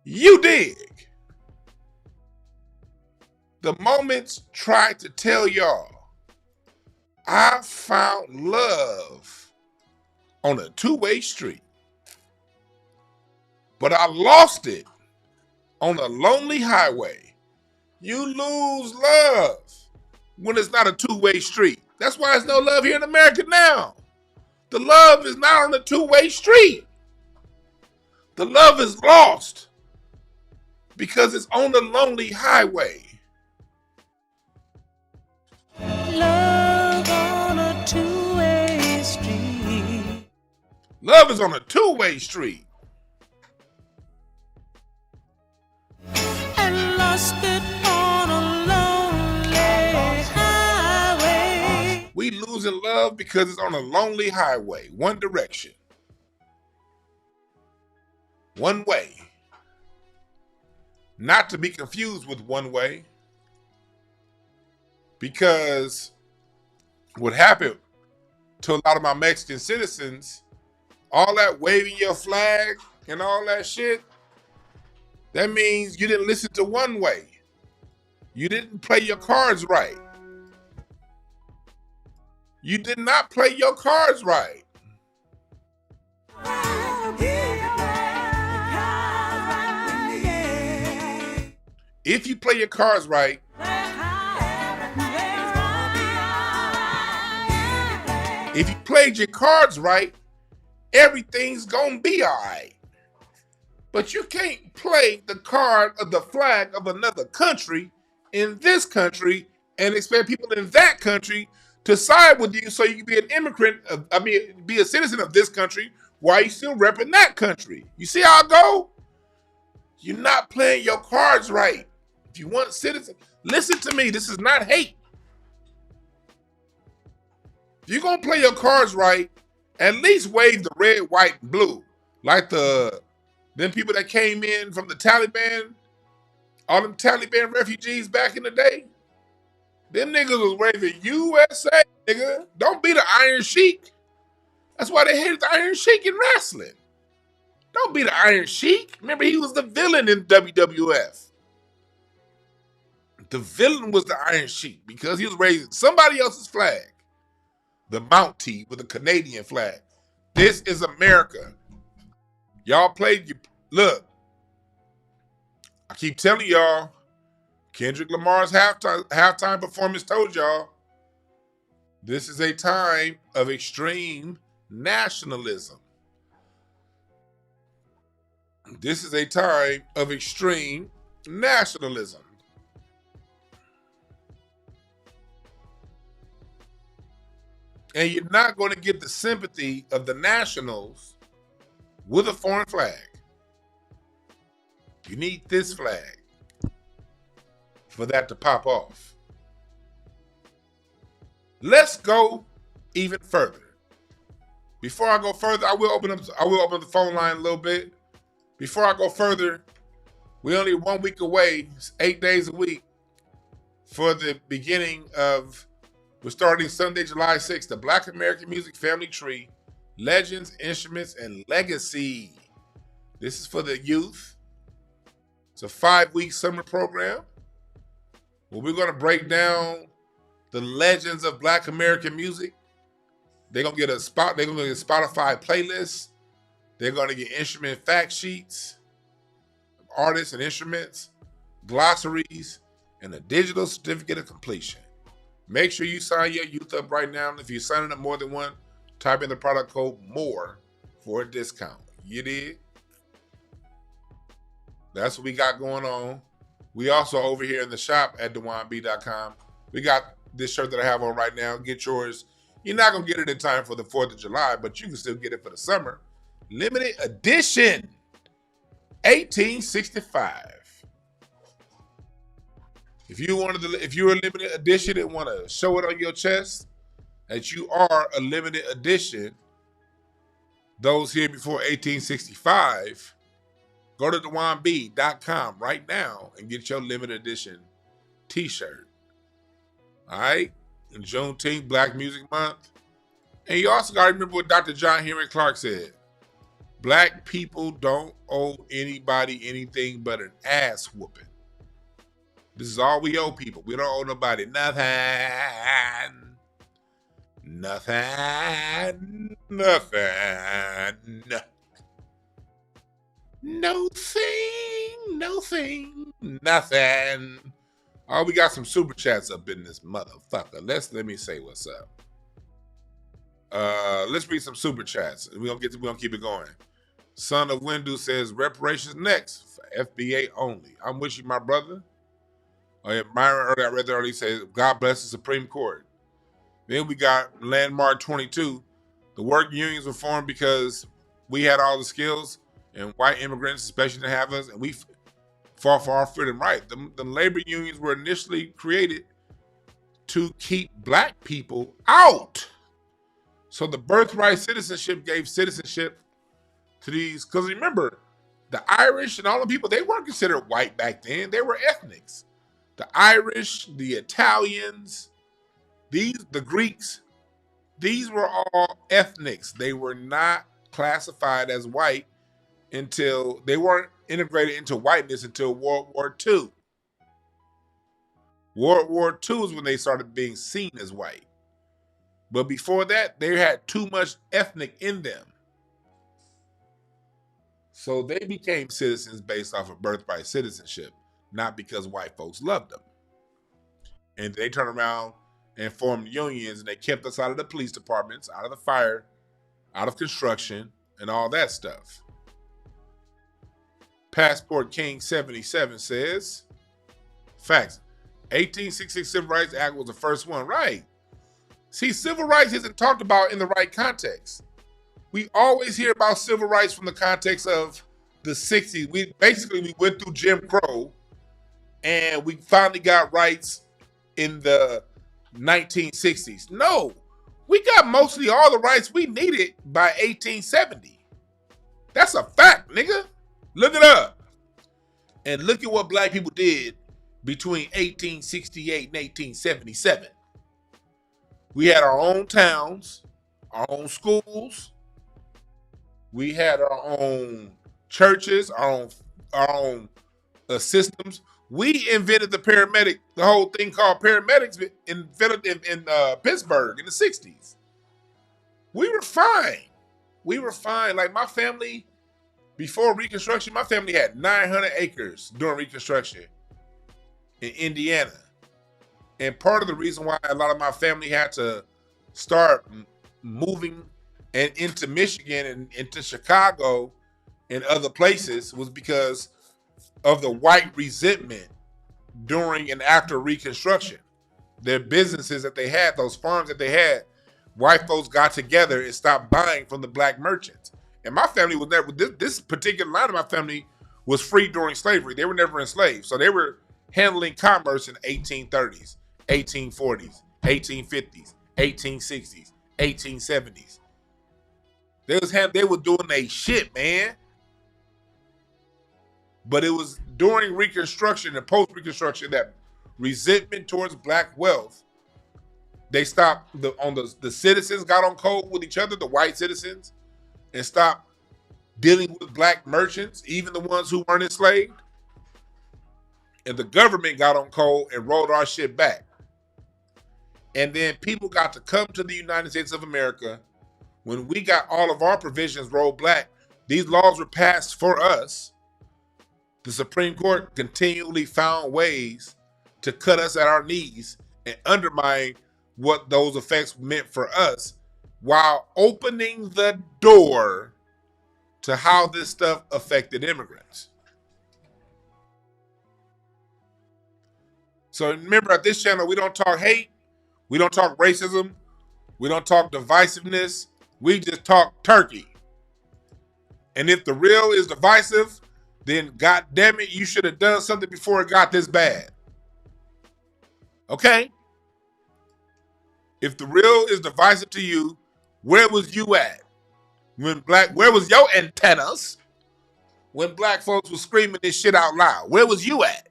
S1: You dig? The Moments tried to tell y'all, I found love on a two-way street, but I lost it on a lonely highway. You lose love when it's not a two-way street. That's why there's no love here in America now. The love is not on a two-way street. The love is lost because it's on the lonely highway. Love on a two-way street. Love is on a two-way street.
S3: And lost it on a lonely highway.
S1: We losing love because it's on a lonely highway. One direction. One way. Not to be confused with one way. Because what happened to a lot of my Mexican citizens, all that waving your flag and all that shit, that means you didn't listen to one way. You didn't play your cards right. You did not play your cards right. If you play your cards right, if you played your cards right, everything's gonna be all right. But you can't play the card of the flag of another country in this country and expect people in that country to side with you so you can be an immigrant, be a citizen of this country while you still repping that country. You see how I go? You're not playing your cards right. If you want citizen, listen to me. This is not hate. If you're gonna play your cards right, at least wave the red, white, and blue. Like them people that came in from the Taliban, all them Taliban refugees back in the day. Them niggas was waving USA, nigga. Don't be the Iron Sheik. That's why they hated the Iron Sheik in wrestling. Don't be the Iron Sheik. Remember, he was the villain in WWF. The villain was the Iron Sheik because he was raising somebody else's flag. The Mountie with the Canadian flag. This is America. Y'all played you. Look, I keep telling y'all, Kendrick Lamar's halftime performance told y'all, this is a time of extreme nationalism. This is a time of extreme nationalism. And you're not going to get the sympathy of the nationals with a foreign flag. You need this flag for that to pop off. Let's go even further. Before I go further, I will open up the phone line a little bit. Before I go further, we're only 1 week away, 8 days a week, for the beginning of, we're starting Sunday, July 6th, the Black American Music Family Tree, Legends, Instruments, and Legacy. This is for the youth. It's a 5-week summer program where we're going to break down the legends of Black American music. They're going to get a Spotify playlist. They're going to get instrument fact sheets, artists and instruments, glossaries, and a digital certificate of completion. Make sure you sign your youth up right now. If you're signing up more than one, type in the product code MORE for a discount. You did? That's what we got going on. We also over here in the shop at DewanB.com. We got this shirt that I have on right now. Get yours. You're not going to get it in time for the 4th of July, but you can still get it for the summer. Limited edition. 1865. If you're a limited edition and want to show it on your chest that you are a limited edition, those here before 1865, go to DewanB.com right now and get your limited edition t-shirt. All right? In Juneteenth, Black Music Month. And you also got to remember what Dr. John Henry Clark said. Black people don't owe anybody anything but an ass whooping. This is all we owe people. We don't owe nobody nothing. Nothing. Nothing. No thing. Nothing. Oh, we got some super chats up in this motherfucker. Let me say what's up. Let's read some super chats. We're gonna keep it going. Son of Windu says reparations next for FBA only. I'm with you, my brother. Myron earlier, I read that earlier, says God bless the Supreme Court. Then we got Landmark 22. The work unions were formed because we had all the skills and white immigrants especially didn't have us, and we fought for our freedom. Right. The labor unions were initially created to keep black people out. So the birthright citizenship gave citizenship to these, because remember, the Irish and all the people, they weren't considered white back then. They were ethnics. The Irish, the Italians, the Greeks, these were all ethnics. They were not classified as white until they weren't integrated into whiteness until World War II. World War II is when they started being seen as white. But before that, they had too much ethnic in them. So they became citizens based off of birthright citizenship, not because white folks loved them. And they turned around and formed unions, and they kept us out of the police departments, out of the fire, out of construction, and all that stuff. Passport King 77 says, facts, 1866 Civil Rights Act was the first one, right? See, civil rights isn't talked about in the right context. We always hear about civil rights from the context of the 60s. We went through Jim Crow, and we finally got rights in the 1960s. No, we got mostly all the rights we needed by 1870. That's a fact, nigga. Look it up. And look at what black people did between 1868 and 1877. We had our own towns, our own schools. We had our own churches, our own systems. We invented the whole thing called paramedics in Pittsburgh in the 60s. We were fine. Like my family, before Reconstruction, my family had 900 acres during Reconstruction in Indiana. And part of the reason why a lot of my family had to start moving and into Michigan and into Chicago and other places was because of the white resentment during and after Reconstruction. Their businesses that they had, those farms that they had, white folks got together and stopped buying from the black merchants. And my family was never, this particular line of my family was free during slavery. They were never enslaved. So they were handling commerce in the 1830s, 1840s, 1850s, 1860s, 1870s. They were doing their shit, man. But it was during Reconstruction and post-Reconstruction that resentment towards black wealth, they stopped, the citizens got on code with each other, the white citizens, and stopped dealing with black merchants, even the ones who weren't enslaved. And the government got on code and rolled our shit back. And then people got to come to the United States of America. When we got all of our provisions rolled back, these laws were passed for us. The Supreme Court continually found ways to cut us at our knees and undermine what those effects meant for us, while opening the door to how this stuff affected immigrants. So remember, at this channel, we don't talk hate, we don't talk racism, we don't talk divisiveness, we just talk turkey. And if the real is divisive, then God damn it, you should have done something before it got this bad. Okay? If the real is divisive to you, where was you at? Where was your antennas when black folks were screaming this shit out loud? Where was you at?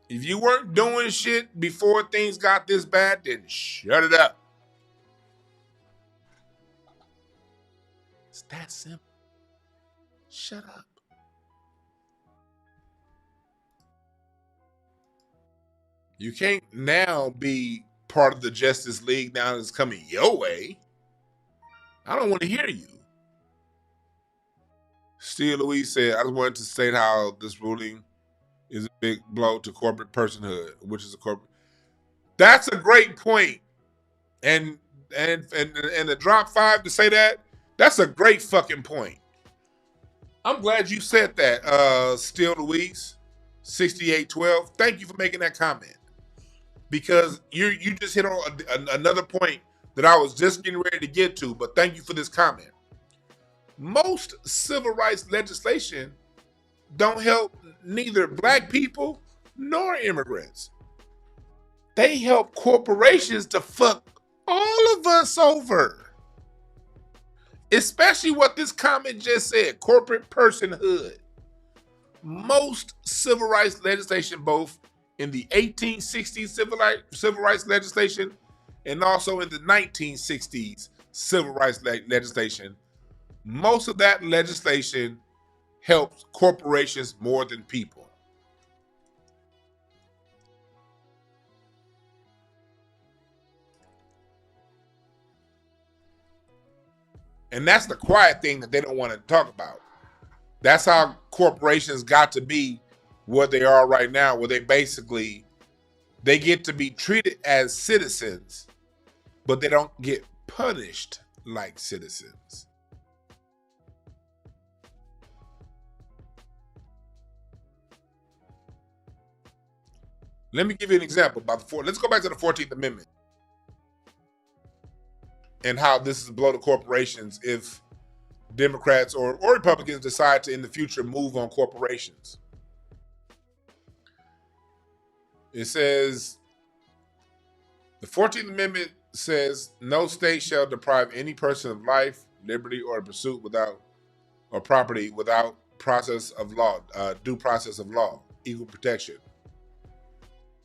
S1: If you weren't doing shit before things got this bad, then shut it up. It's that simple. Shut up. You can't now be part of the Justice League now that's coming your way. I don't want to hear you. Steve Louise said, I just wanted to state how this ruling is a big blow to corporate personhood, which is a corporate. That's a great point. And the drop 5 to say that, that's a great fucking point. I'm glad you said that, Steel Louise, 6812. Thank you for making that comment. Because you just hit on another point that I was just getting ready to get to, but thank you for this comment. Most civil rights legislation don't help neither black people nor immigrants. They help corporations to fuck all of us over. Especially what this comment just said, corporate personhood. Most civil rights legislation, both in the 1860s civil rights legislation and also in the 1960s civil rights legislation, most of that legislation helps corporations more than people. And that's the quiet thing that they don't want to talk about. That's how corporations got to be what they are right now, where they get to be treated as citizens, but they don't get punished like citizens. Let me give you an example about let's go back to the 14th Amendment and how this is blow to corporations if Democrats or Republicans decide to in the future move on corporations. It says, the 14th Amendment says, no state shall deprive any person of life, liberty, or pursuit without, or property without process of law, due process of law, equal protection.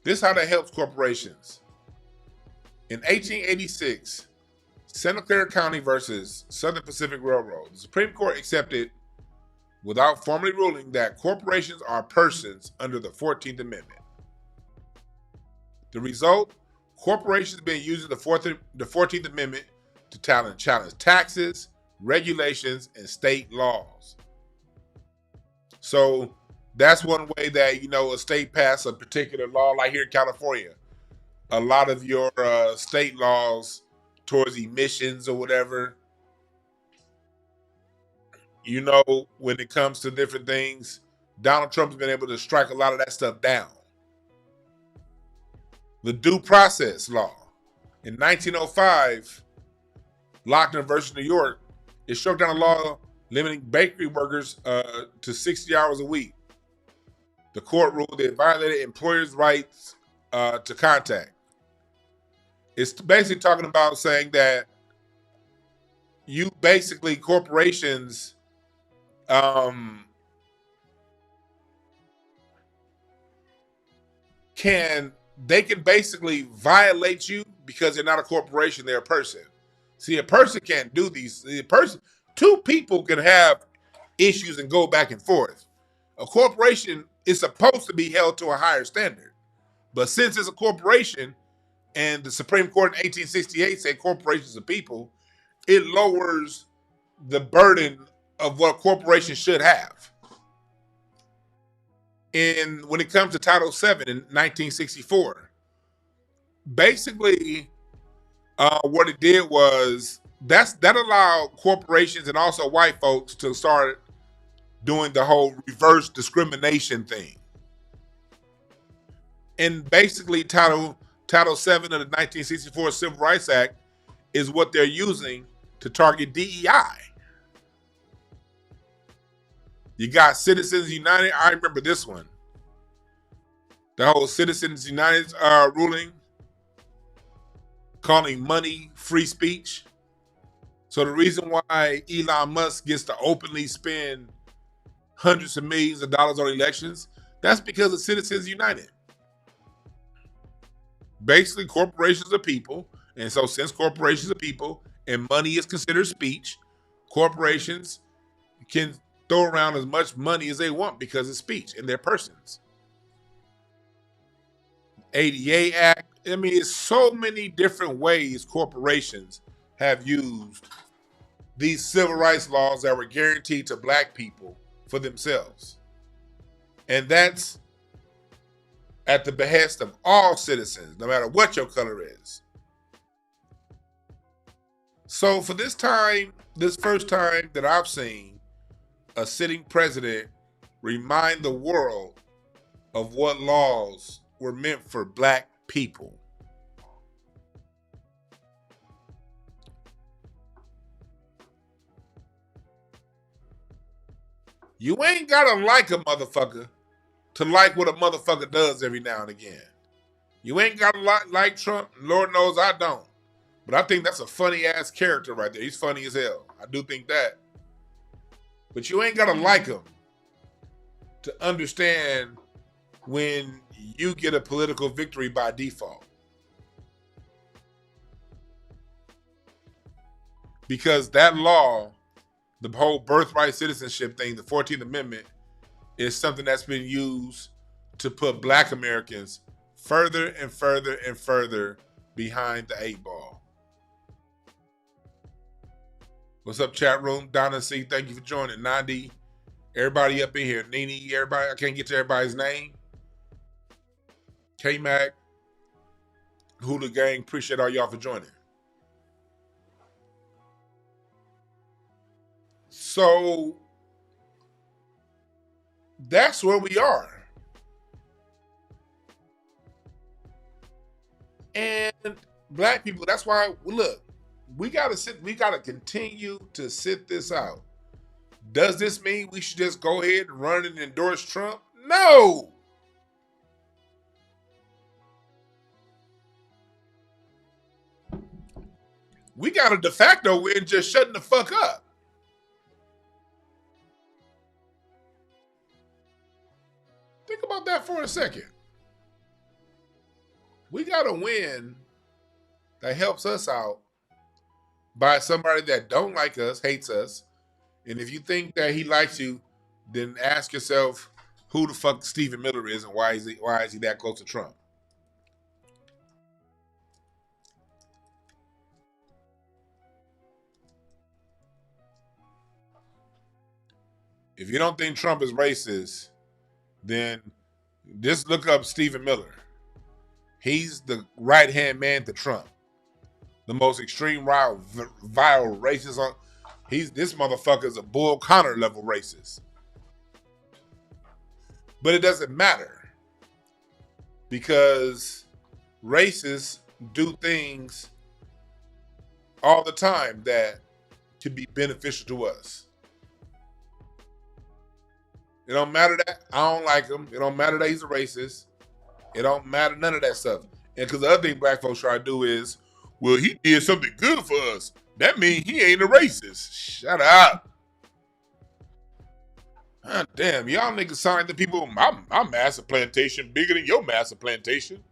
S1: This is how that helps corporations. In 1886, Santa Clara County versus Southern Pacific Railroad, the Supreme Court accepted, without formally ruling, that corporations are persons under the 14th Amendment. The result, corporations have been using the 14th Amendment to challenge taxes, regulations, and state laws. So that's one way that, a state passed a particular law, like here in California. A lot of your state laws towards emissions or whatever, when it comes to different things, Donald Trump's been able to strike a lot of that stuff down. The due process law. In 1905, Lochner versus New York, it struck down a law limiting bakery workers to 60 hours a week. The court ruled that it violated employers' rights to contact. It's basically talking about saying that corporations can basically violate you because they're not a corporation, they're a person. See, a person can't do these. Two people can have issues and go back and forth. A corporation is supposed to be held to a higher standard. But since it's a corporation, and the Supreme Court in 1868 said corporations are people, it lowers the burden of what corporations should have. And when it comes to Title VII in 1964, basically what it did was that allowed corporations and also white folks to start doing the whole reverse discrimination thing. And basically Title VII of the 1964 Civil Rights Act is what they're using to target DEI. You got Citizens United. I remember this one. The whole Citizens United ruling, calling money free speech. So the reason why Elon Musk gets to openly spend hundreds of millions of dollars on elections, that's because of Citizens United. Basically, corporations are people, and so since corporations are people and money is considered speech, corporations can throw around as much money as they want because it's speech and they're persons. ADA Act, it's so many different ways corporations have used these civil rights laws that were guaranteed to black people for themselves. And that's at the behest of all citizens, no matter what your color is. So for this first time that I've seen a sitting president remind the world of what laws were meant for black people. You ain't gotta like a motherfucker to like what a motherfucker does every now and again. You ain't gotta like Trump. Lord knows I don't. But I think that's a funny ass character right there. He's funny as hell. I do think that. But you ain't gotta like him to understand when you get a political victory by default. Because that law, the whole birthright citizenship thing, the 14th Amendment, is something that's been used to put black Americans further and further and further behind the 8 ball. What's up, chat room? Donna C, thank you for joining. Nandi, everybody up in here. Nene, everybody, I can't get to everybody's name. K-Mac, Hula Gang, appreciate all y'all for joining. So that's where we are. And black people, that's why, look, we gotta continue to sit this out. Does this mean we should just go ahead and run and endorse Trump? No. We got a de facto win just shutting the fuck up. Think about that for a second. We got a win that helps us out by somebody that don't like us, hates us. And if you think that he likes you, then ask yourself who the fuck Stephen Miller is and why is he that close to Trump? If you don't think Trump is racist, then just look up Stephen Miller. He's the right-hand man to Trump. The most extreme vile racist on. This motherfucker's a Bull Connor level racist. But it doesn't matter. Because racists do things all the time that can be beneficial to us. It don't matter that I don't like him. It don't matter that he's a racist. It don't matter none of that stuff. And because the other thing black folks try to do is, well, he did something good for us. That means he ain't a racist. Shut up. God damn, y'all niggas sound like the people, my master plantation bigger than your master plantation.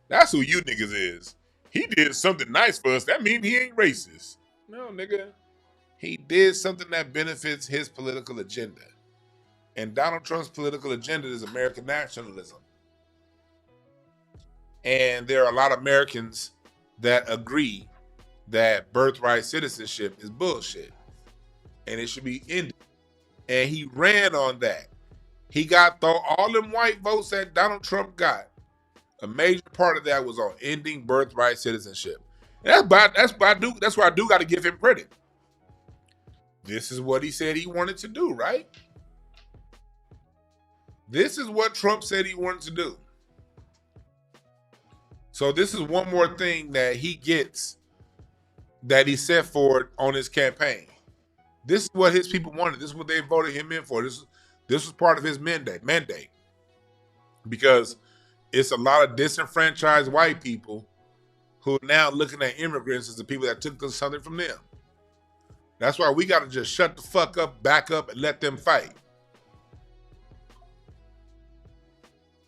S1: That's who you niggas is. He did something nice for us. That means he ain't racist. No, nigga. He did something that benefits his political agenda. And Donald Trump's political agenda is American nationalism. And there are a lot of Americans that agree that birthright citizenship is bullshit. And it should be ended. And he ran on that. He got all them white votes that Donald Trump got. A major part of that was on ending birthright citizenship. And that's why I do got to give him credit. This is what he said he wanted to do, right? This is what Trump said he wanted to do. So this is one more thing that he gets that he set forward on his campaign. This is what his people wanted. This is what they voted him in for. This was part of his mandate. Because it's a lot of disenfranchised white people who are now looking at immigrants as the people that took something from them. That's why we got to just shut the fuck up, back up, and let them fight.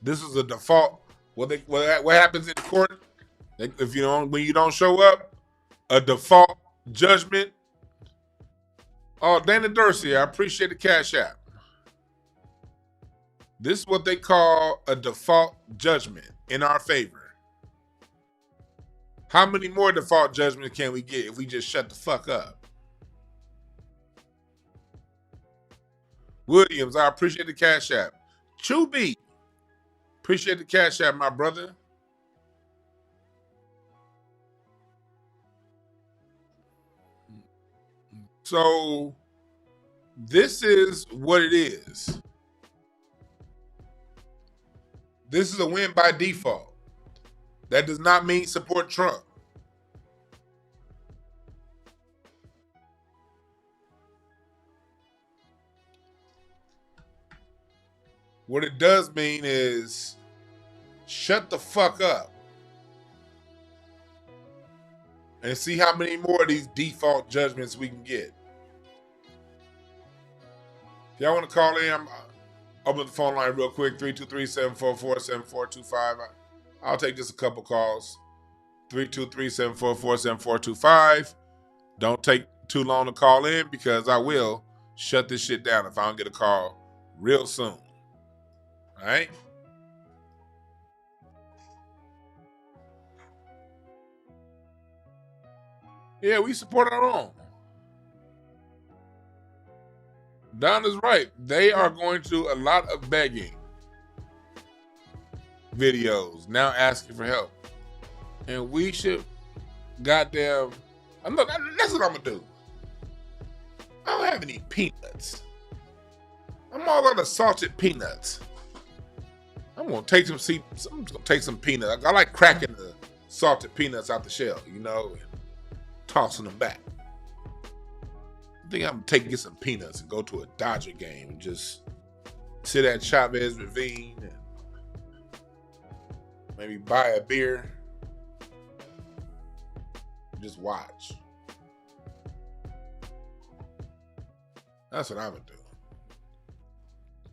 S1: This is a default. What happens in court? If when you don't show up, a default judgment. Oh, Dana Dorsey, I appreciate the Cash App. This is what they call a default judgment in our favor. How many more default judgments can we get if we just shut the fuck up? Williams, I appreciate the Cash App. Chubby, appreciate the Cash App, my brother. So this is what it is. This is a win by default. That does not mean support Trump. What it does mean is shut the fuck up and see how many more of these default judgments we can get. If y'all want to call in, I'm open the phone line real quick, 323-744-7425. I'll take just a couple calls. 323-744-7425. Don't take too long to call in because I will shut this shit down if I don't get a call real soon. All right? Yeah, we support our own. Don is right. They are going to a lot of begging videos now asking for help. And we should goddamn, that's what I'm gonna do. I don't have any peanuts. I'm all out of salted peanuts. I'm gonna take some peanuts. I like cracking the salted peanuts out the shell, you know, and tossing them back. I think I'm gonna get some peanuts and go to a Dodger game and just sit at Chavez Ravine and maybe buy a beer and just watch. That's what I'm gonna do.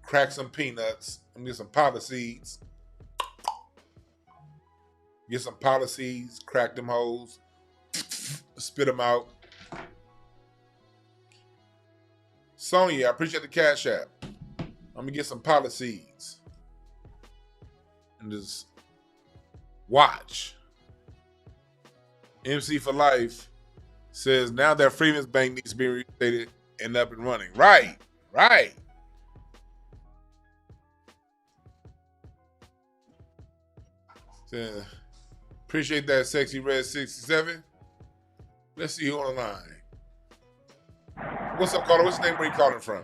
S1: Crack some peanuts and get some powder seeds. Get some powder seeds, crack them hoes, spit them out. Sonya, I appreciate the Cash App. I'm gonna get some powder seeds and just watch. MC for Life says now that Freeman's Bank needs to be reinstated and up and running. Right. Appreciate that, Sexy Red 67. Let's see who on the line. What's up, caller? What's your name? Where you calling from?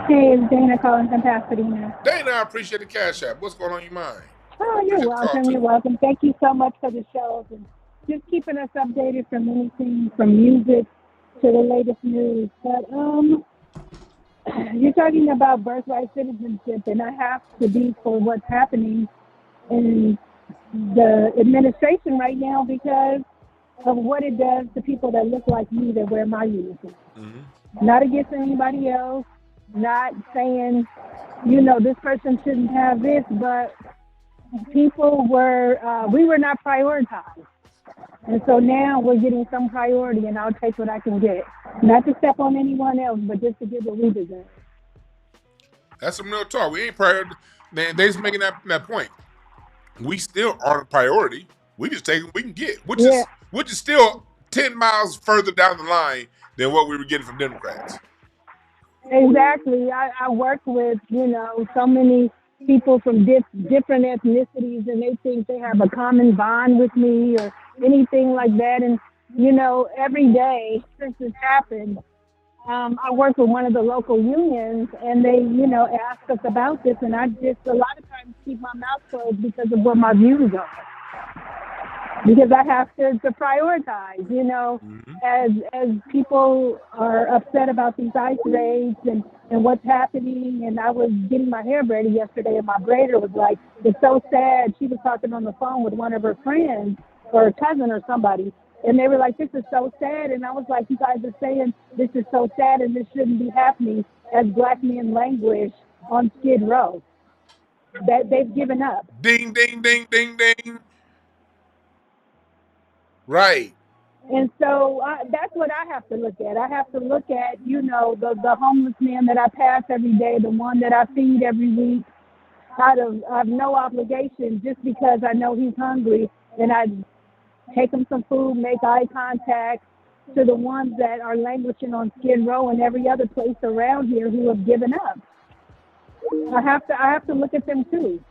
S4: Hey, it's Dana calling from Pasadena.
S1: Dana, I appreciate the Cash App. What's going on in your mind?
S4: Oh, you're welcome. You're welcome. Thank you so much for the shows and just keeping us updated from anything from music to the latest news. But you're talking about birthright citizenship, and I have to be for what's happening in the administration right now because of what it does to people that look like me that wear my uniform. Mm-hmm. Not against anybody else, not saying, this person shouldn't have this, but people we were not prioritized. And so now we're getting some priority, and I'll take what I can get. Not to step on anyone else, but just to get what we deserve.
S1: That's some real talk. We ain't priority. They just making that point. We still aren't a priority. We just take what we can get, which is still 10 miles further down the line than what we were getting from Democrats.
S4: Exactly. I work with, so many people from different ethnicities, and they think they have a common bond with me or anything like that. And, every day since this happened, I work with one of the local unions, and they, ask us about this, and I just a lot of times keep my mouth closed because of what my views are. Because I have to prioritize, mm-hmm. as people are upset about these ICE raids and what's happening. And I was getting my hair braided yesterday, and my braider was like, it's so sad. She was talking on the phone with one of her friends or a cousin or somebody, and they were like, this is so sad. And I was like, you guys are saying this is so sad and this shouldn't be happening as black men languish on Skid Row. That they've given up.
S1: Ding, ding, ding, ding, ding. Right.
S4: And so that's what I have to look at. I have to look at, the homeless man that I pass every day, the one that I feed every week. I have no obligation just because I know he's hungry, and I take him some food, make eye contact, to the ones that are languishing on Skid Row and every other place around here who have given up. I have to look at them too.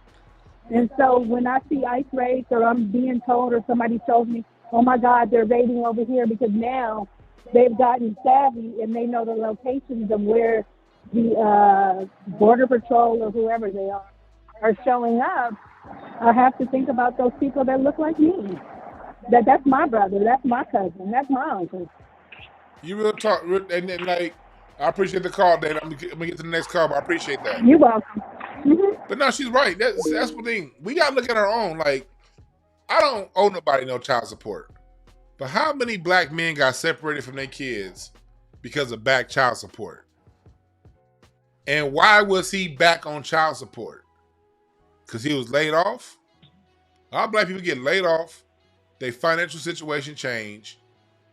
S4: And so when I see ICE raids, or I'm being told, or somebody tells me, oh my God, they're raiding over here, because now they've gotten savvy and they know the locations of where the Border Patrol or whoever they are showing up. I have to think about those people that look like me. That's my brother, that's my cousin, that's my uncle.
S1: You real talk, and I appreciate the call, Dana. I'm gonna get to the next call, but I appreciate that.
S4: You're welcome.
S1: But no, she's right. That's the thing. We gotta look at our own. Like, I don't owe nobody no child support. But how many black men got separated from their kids because of back child support? And why was he back on child support? Because he was laid off? A lot of black people get laid off, their financial situation change,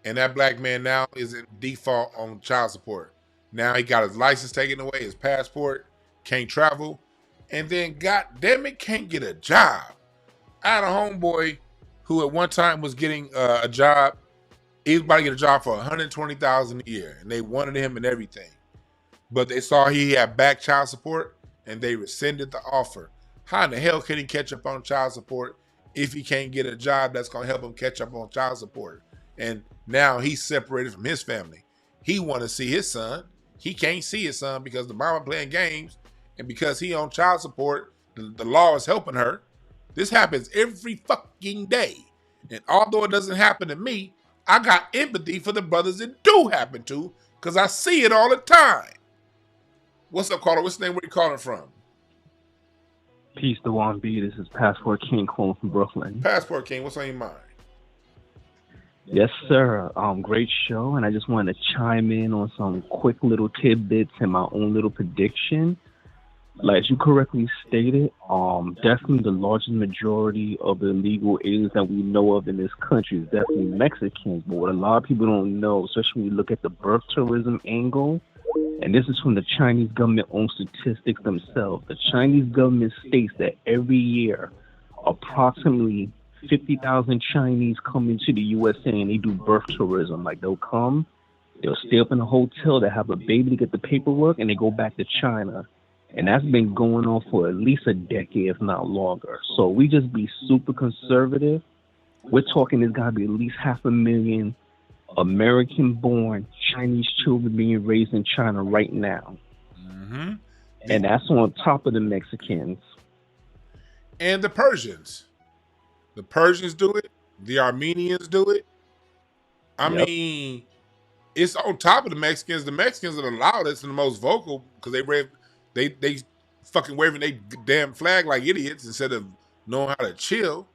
S1: and that black man now is in default on child support. Now he got his license taken away, his passport, can't travel, and then, goddamn it, can't get a job. I had a homeboy who at one time was getting a job. He was about to get a job for $120,000 a year, and they wanted him and everything. But they saw he had back child support, and they rescinded the offer. How in the hell can he catch up on child support if he can't get a job that's going to help him catch up on child support? And now he's separated from his family. He want to see his son. He can't see his son because the mama playing games, and because he on child support, the law is helping her. This happens every fucking day. And although it doesn't happen to me, I got empathy for the brothers it do happen to, because I see it all the time. What's up, caller? What's the name? Where you calling from?
S5: Peace to Juan B. This is Passport King calling from Brooklyn.
S1: Passport King, what's on your mind?
S5: Yes, sir. Great show, and I just wanted to chime in on some quick little tidbits and my own little prediction. Like you correctly stated, definitely the largest majority of the illegal aliens that we know of in this country is definitely Mexicans. But what a lot of people don't know, especially when you look at the birth tourism angle, and this is from the Chinese government-owned statistics themselves. The Chinese government states that every year, approximately 50,000 Chinese come into the USA and they do birth tourism. Like they'll come, they'll stay up in a hotel, they have a baby to get the paperwork, and they go back to China. And that's been going on for at least a decade, if not longer. So we just be super conservative. We're talking there's got to be at least 500,000 American-born Chinese children being raised in China right now.
S1: Mm-hmm.
S5: And that's on top of the Mexicans.
S1: And the Persians. The Persians do it. The Armenians do it. I mean, it's on top of the Mexicans. The Mexicans are the loudest and the most vocal because they fucking waving their damn flag like idiots instead of knowing how to chill.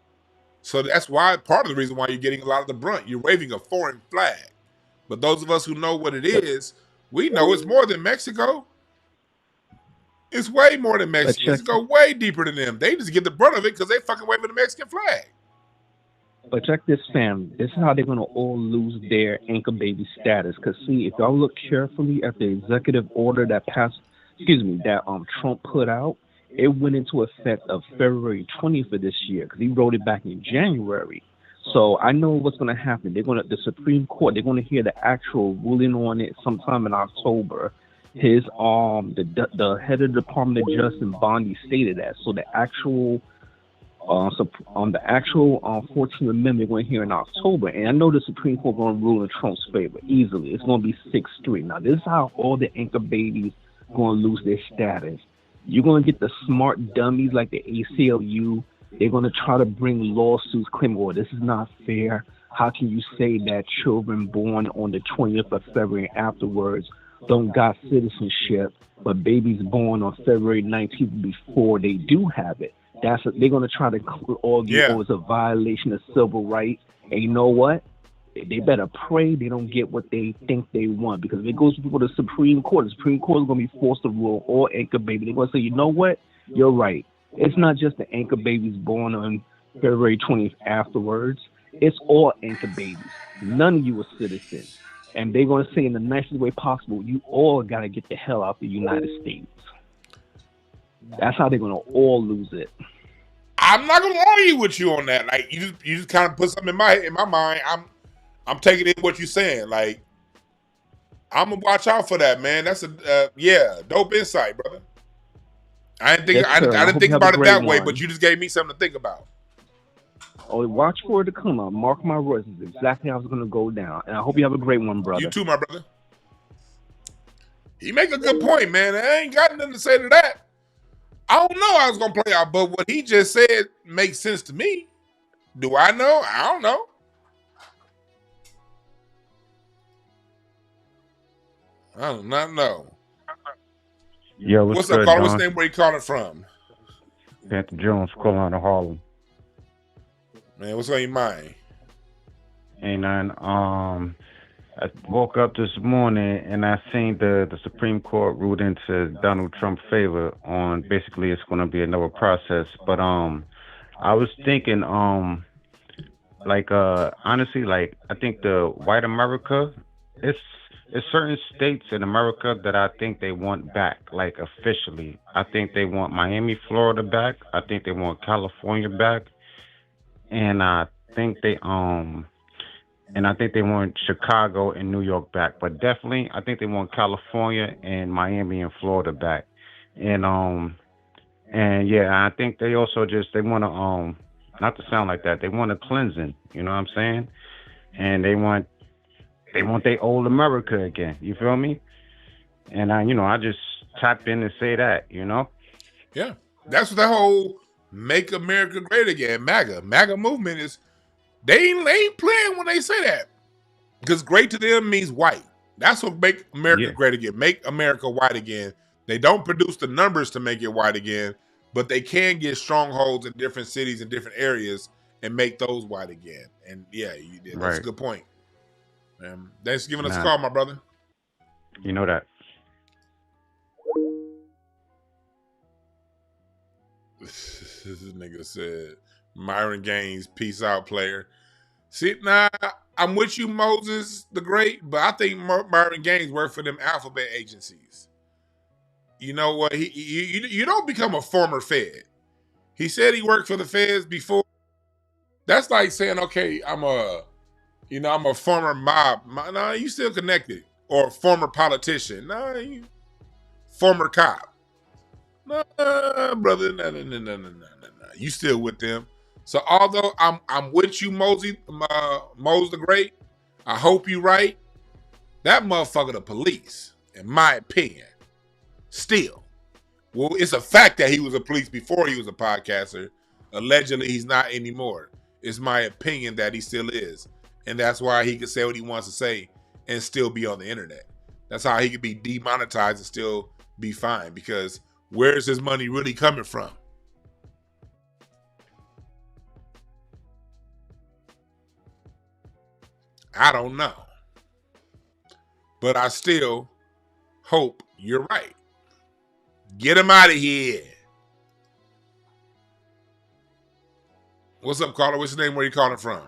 S1: So that's why, part of the reason why you're getting a lot of the brunt. You're waving a foreign flag. But those of us who know what it is, we know it's more than Mexico. It's way more than Mexicans. It go way deeper than them. They just get the brunt of it because they fucking waving the Mexican flag.
S5: But check this, fam. This is how they're going to all lose their anchor baby status. Because, see, if y'all look carefully at the executive order that Trump put out, it went into effect of February 20th of this year because he wrote it back in January. So I know what's going to happen. The Supreme Court, they're going to hear the actual ruling on it sometime in October. The head of the Department of Justice, Bondi, stated that. So the actual 14th Amendment we're going to hear in October, and I know the Supreme Court going to rule in Trump's favor easily. It's going to be 6-3. Now, this is how all the anchor babies going to lose their status. You're going to get the smart dummies like the ACLU. They're going to try to bring lawsuits claiming, well, this is not fair. How can you say that children born on the 20th of February and afterwards don't got citizenship, but babies born on February 19th before they do have it? They're going to try to argue it's a violation of civil rights. And you know what? They better pray they don't get what they think they want. Because if it goes before the Supreme Court is going to be forced to rule all anchor babies. They're going to say, you know what? You're right. It's not just the anchor babies born on February 20th afterwards. It's all anchor babies. None of you are citizens. And they're going to say in the nicest way possible, you all got to get the hell out of the United States. That's how they're going to all lose it.
S1: I'm not gonna argue with you on that. Like you just kind of put something in my mind. I'm taking in what you're saying. Like I'm gonna watch out for that, man. That's a dope insight, brother. I didn't think about it that way, but you just gave me something to think about.
S5: Oh, watch for it to come out. Mark my words. This is exactly how it's gonna go down. And I hope you have a great one, brother.
S1: You too, my brother. He make a good point, man. I ain't got nothing to say to that. I don't know how it's going to play out, but what he just said makes sense to me. Do I know? I don't know. I do not know.
S6: Yo, what's
S1: What's up,
S6: good,
S1: caller? What's
S6: Don?
S1: the name? Where you calling from?
S6: Panther Jones, calling out of Harlem.
S1: Man, what's on your mind?
S6: Ain't none. I woke up this morning and I seen the Supreme Court ruled into Donald Trump's favor on basically it's going to be another process. But I was thinking honestly, like I think the white America, it's certain states in America that I think they want back, like officially. I think they want Miami, Florida back. I think they want California back, and think they I think they want Chicago and New York back. But definitely, I think they want California and Miami and Florida back. And yeah, I think they also they want to not to sound like that, they want a cleansing. You know what I'm saying? And they want their old America again. You feel me? And I just tap in and say that.
S1: Yeah, that's what the whole "Make America Great Again" MAGA movement is. They ain't playing when they say that, because great to them means white. That's what make America great again. Make America white again. They don't produce the numbers to make it white again, but they can get strongholds in different cities and different areas and make those white again. And yeah, you did. That's a good point. Thanks for giving us a call, my brother.
S6: You know that.
S1: This nigga said, Myron Gaines, peace out, player. See, now, I'm with you, Moses the Great, but I think Myron Gaines worked for them alphabet agencies. You know what? You don't become a former Fed. He said he worked for the Feds before. That's like saying, okay, I'm a former mob. No, you still connected. Or former politician. No, you former cop. No, brother. No. You still with them. So although I'm with you, Mose the Great, I hope you right. That motherfucker the police, in my opinion. Still. Well, it's a fact that he was a police before he was a podcaster. Allegedly, he's not anymore. It's my opinion that he still is. And that's why he can say what he wants to say and still be on the internet. That's how he could be demonetized and still be fine. Because where's his money really coming from? I don't know. But I still hope you're right. Get him out of here. What's up, caller? What's your name? Where you calling from?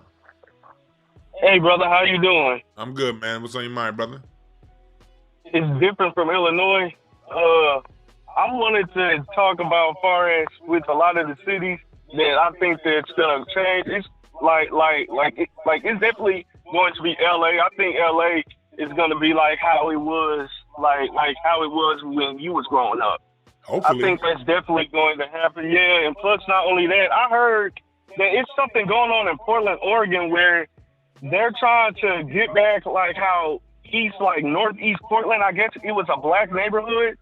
S7: Hey, brother. How you doing?
S1: I'm good, man. What's on your mind, brother?
S7: It's different from Illinois. I wanted to talk about far as with a lot of the cities that I think that's gonna change. It's it's definitely going to be LA. I think LA is gonna be like how it was like how it was when you was growing up.
S1: Hopefully.
S7: I think that's definitely going to happen. Yeah, and plus not only that, I heard that it's something going on in Portland, Oregon, where they're trying to get back like how northeast Portland, I guess it was a black neighborhood,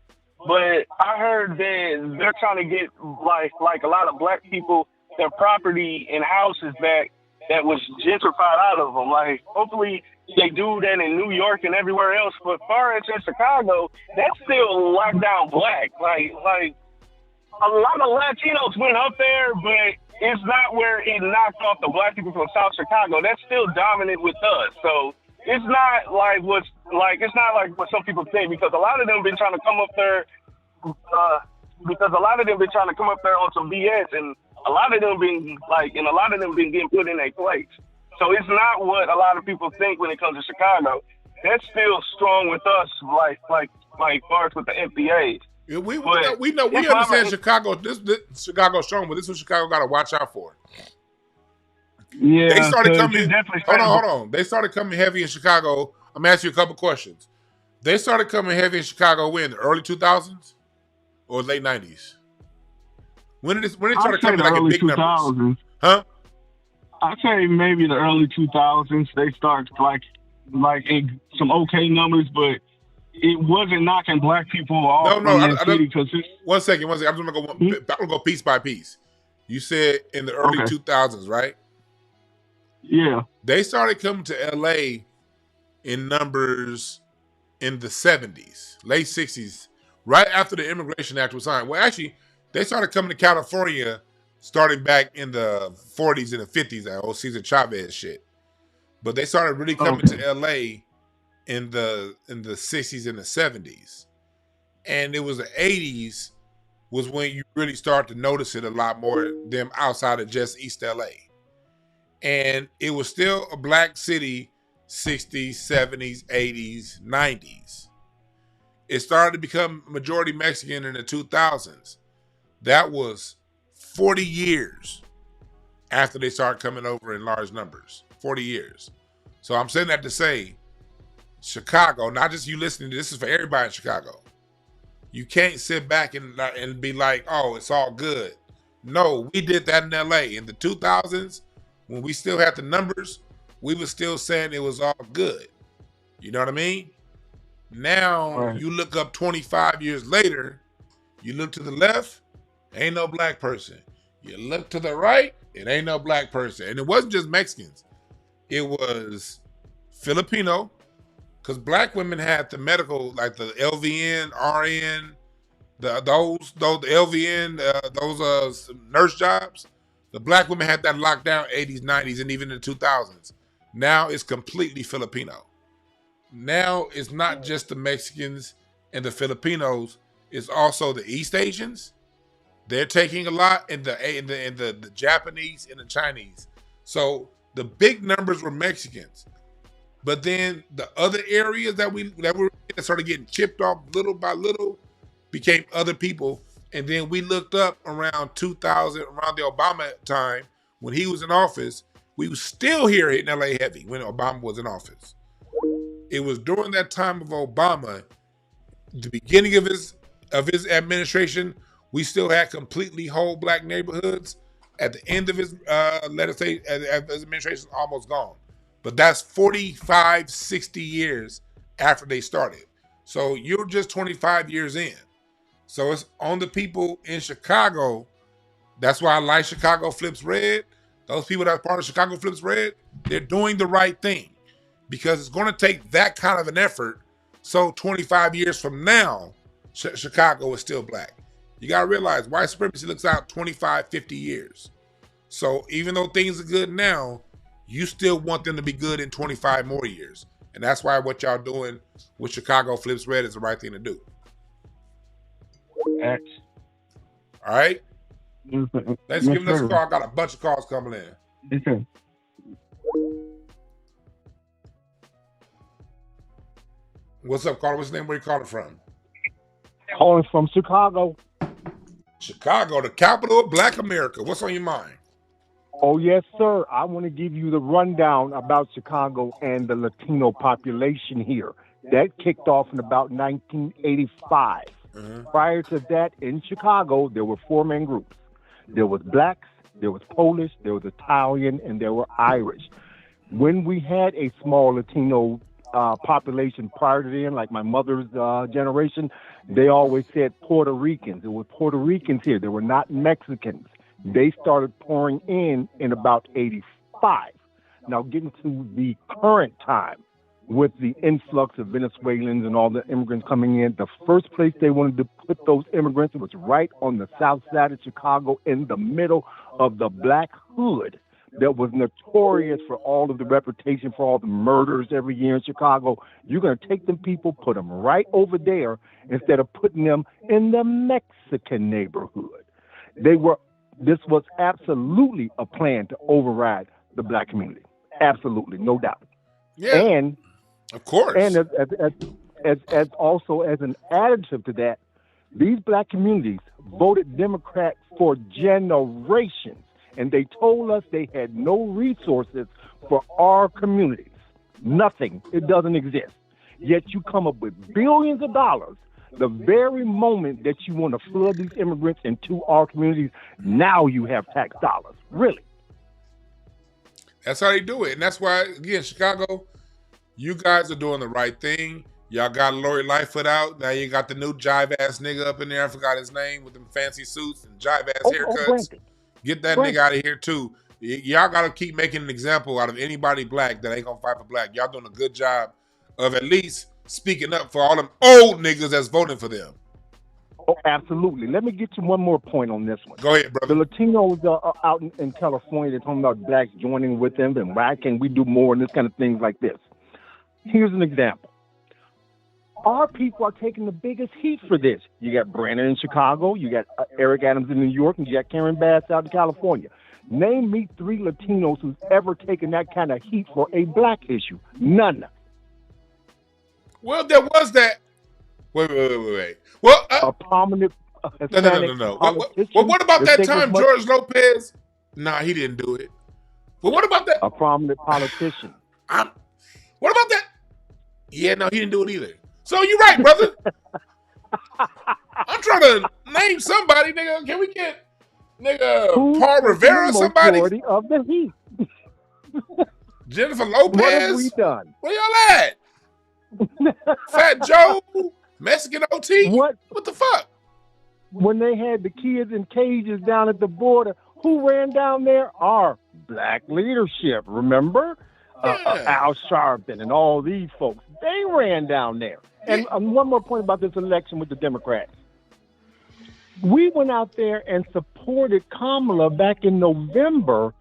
S7: but I heard that they're trying to get like a lot of black people their property and houses back that was gentrified out of them. Like, hopefully they do that in New York and everywhere else. But far as in Chicago, that's still locked down black. Like a lot of Latinos went up there, but it's not where it knocked off the black people from South Chicago. That's still dominant with us. So it's not like what some people think, because a lot of them been trying to come up there on some BS, and a lot of them been getting put in their place. So it's not what a lot of people think when it comes to Chicago. That's still strong with us, like far as with the FBAs.
S1: Yeah, we understand Chicago. This Chicago strong, but this is what Chicago got to watch out for.
S7: Yeah,
S1: they started coming. Hold
S7: on.
S1: on. They started coming heavy in Chicago. I'm gonna ask you a couple questions. They started coming heavy in Chicago when the early 2000s or late 90s. When did it start coming like in big 2000s. Numbers? Huh?
S7: I'd say maybe the early 2000s. They start like in some okay numbers, but it wasn't knocking black people off.
S1: One second. I'm gonna go piece by piece. You said in the early 2000s, right?
S7: Yeah.
S1: They started coming to LA in numbers in the 70s, late 60s, right after the Immigration Act was signed. Well, actually, they started coming to California starting back in the 40s and the 50s, that old Cesar Chavez shit. But they started really coming to LA in the 60s and the 70s. And it was the 80s was when you really start to notice it a lot more than outside of just East LA. And it was still a black city 60s, 70s, 80s, 90s. It started to become majority Mexican in the 2000s. That was 40 years after they started coming over in large numbers. 40 years. So I'm saying that to say, Chicago, not just you listening, this is for everybody in Chicago. You can't sit back and be like, oh, it's all good. No, we did that in LA. In the 2000s, when we still had the numbers, we were still saying it was all good. You know what I mean? Now, you look up 25 years later, you look to the left, ain't no black person. You look to the right, it ain't no black person. And it wasn't just Mexicans. It was Filipino, because black women had the medical, like the LVN, RN, those LVN, those nurse jobs. The black women had that locked down 80s, 90s, and even in the 2000s. Now it's completely Filipino. Now it's not just the Mexicans and the Filipinos, it's also the East Asians. They're taking a lot, and the Japanese and the Chinese. So the big numbers were Mexicans. But then the other areas that started getting chipped off little by little became other people. And then we looked up around 2000, around the Obama time, when he was in office, we were still here in LA heavy when Obama was in office. It was during that time of Obama, the beginning of his administration, we still had completely whole black neighborhoods. At the end of his, let us say, his administration, almost gone. But that's 45, 60 years after they started. So you're just 25 years in. So it's on the people in Chicago. That's why I like Chicago Flips Red. Those people that are part of Chicago Flips Red, they're doing the right thing. Because it's going to take that kind of an effort. So 25 years from now, Chicago is still black. You got to realize white supremacy looks out 25, 50 years. So even though things are good now, you still want them to be good in 25 more years. And that's why what y'all doing with Chicago Flips Red is the right thing to do.
S5: X.
S1: All right?
S5: Yes,
S1: Let's give us a call. I got a bunch of calls coming in.
S5: Okay.
S1: What's up, caller? What's your name? Where you calling from?
S5: Calling from Chicago.
S1: Chicago, the capital of Black America. What's on your mind?
S5: Oh, yes, sir. I want to give you the rundown about Chicago and the Latino population here. That kicked off in about 1985. Prior to that, in Chicago, there were four main groups. There was blacks, there was Polish, there was Italian, and there were Irish. When we had a small Latino population prior to then, like my mother's generation, they always said Puerto Ricans. It was Puerto Ricans here. They were not Mexicans. They started pouring in about 85. Now, getting to the current time with the influx of Venezuelans and all the immigrants coming in, the first place they wanted to put those immigrants was right on the south side of Chicago in the middle of the Black Hood that was notorious for all of the reputation for all the murders every year in Chicago. You're going to take them people, put them right over there instead of putting them in the Mexican neighborhood. This was absolutely a plan to override the black community. Absolutely, no doubt.
S1: Yeah,
S5: and
S1: of course.
S5: And as also as an additive to that, these black communities voted Democrat for generations, and they told us they had no resources for our communities. Nothing. It doesn't exist. Yet you come up with billions of dollars the very moment that you want to flood these immigrants into our communities. Now you have tax dollars. Really?
S1: That's how they do it. And that's why, again, Chicago, you guys are doing the right thing. Y'all got Lori Lightfoot out. Now you got the new jive-ass nigga up in there. I forgot his name, with them fancy suits and jive-ass haircuts. Get that nigga out of here, too. Y'all got to keep making an example out of anybody black that ain't going to fight for black. Y'all doing a good job of at least speaking up for all them old niggas that's voting for them.
S8: Oh, absolutely. Let me get you one more point on this one.
S1: Go ahead,
S8: The
S1: brother.
S8: Latinos out in California, they're talking about blacks joining with them, and why can't we do more and this kind of things like this. Here's an example. Our people are taking the biggest heat for this. You got Brandon in Chicago, you got Eric Adams in New York, and you got Karen Bass out in California. Name me 3 Latinos who's ever taken that kind of heat for a black issue. None.
S1: Well, there was that. Wait. Well,
S8: A prominent Hispanic
S1: no.
S8: politician.
S1: What about
S8: if
S1: that
S8: they was
S1: time
S8: much-
S1: George Lopez? Nah, he didn't do it. But what about that?
S8: A prominent politician.
S1: What about that? Yeah, no, he didn't do it either. So you're right, brother. I'm trying to name somebody, nigga. Can we get
S8: Who's
S1: Paul
S8: taking
S1: Rivera,
S8: the
S1: somebody?
S8: majority of the heat?
S1: Jennifer Lopez?
S8: What have we done?
S1: Where y'all at? Fat Joe? Mexican OT?
S8: What
S1: the fuck?
S8: when they had the kids in cages down at the border, who ran down there? Our black leadership, remember? Al Sharpton and all these folks. They ran down there. And one more point about this election with the Democrats. We went out there and supported Kamala back in November,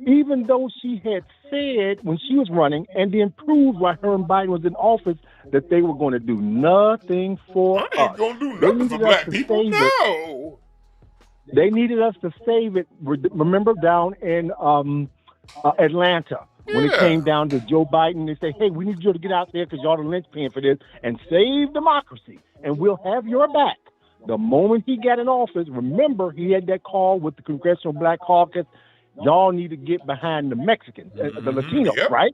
S8: even though she had said when she was running and then proved while her and Biden was in office that they were going to do nothing for us.
S1: I ain't gonna do nothing for black people. No.
S8: They needed us to save it. Remember down in Atlanta when it came down to Joe Biden, they say, hey, we need you to get out there because y'all the linchpin for this and save democracy, and we'll have your back. The moment he got in office, remember, he had that call with the Congressional Black Caucus. Y'all need to get behind the Mexicans, the Latinos, right?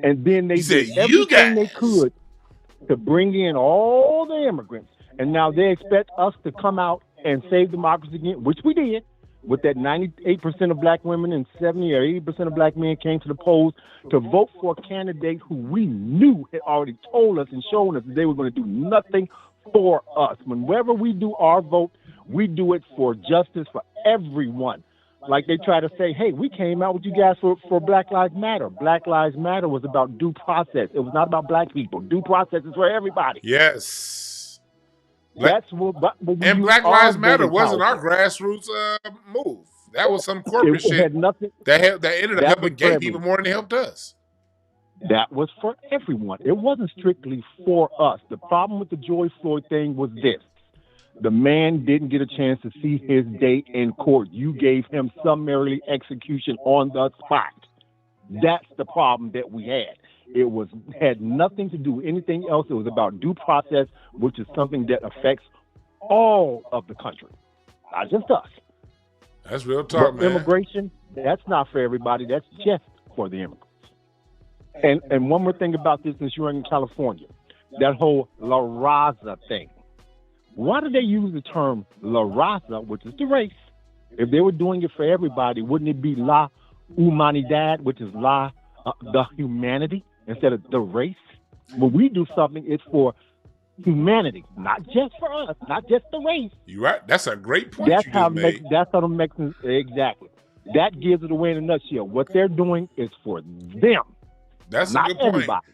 S8: And then they did everything they could to bring in all the immigrants. And now they expect us to come out and save democracy again, which we did, with that 98% of black women and 70 or 80% of black men came to the polls to vote for a candidate who we knew had already told us and shown us that they were going to do nothing for us. Whenever we do our vote, we do it for justice for everyone. Like they try to say, hey, we came out with you guys for Black Lives Matter. Black Lives Matter was about due process. It was not about black people. Due process is for everybody.
S1: Yes.
S8: That's what
S1: and Black Lives Matter wasn't our grassroots move. That was some corporate shit
S8: had nothing,
S1: that ended up helping gay people more than it helped us.
S8: That was for everyone. It wasn't strictly for us. The problem with the George Floyd thing was this. The man didn't get a chance to see his day in court. You gave him summarily execution on the spot. That's the problem that we had. It had nothing to do with anything else. It was about due process, which is something that affects all of the country, not just us.
S1: That's real talk, man.
S8: Immigration, that's not for everybody. That's just for the immigrants. And one more thing about this, since you're in California, that whole La Raza thing. Why do they use the term La Raza, which is the race? If they were doing it for everybody, wouldn't it be La Humanidad, which is the humanity, instead of the race? When we do something, it's for humanity, not just for us, not just the race.
S1: You're right. That's a great point.
S8: That's how the Mexicans, exactly. That gives it away in a nutshell. What they're doing is for them.
S1: That's
S8: not
S1: a good point.
S8: Everybody.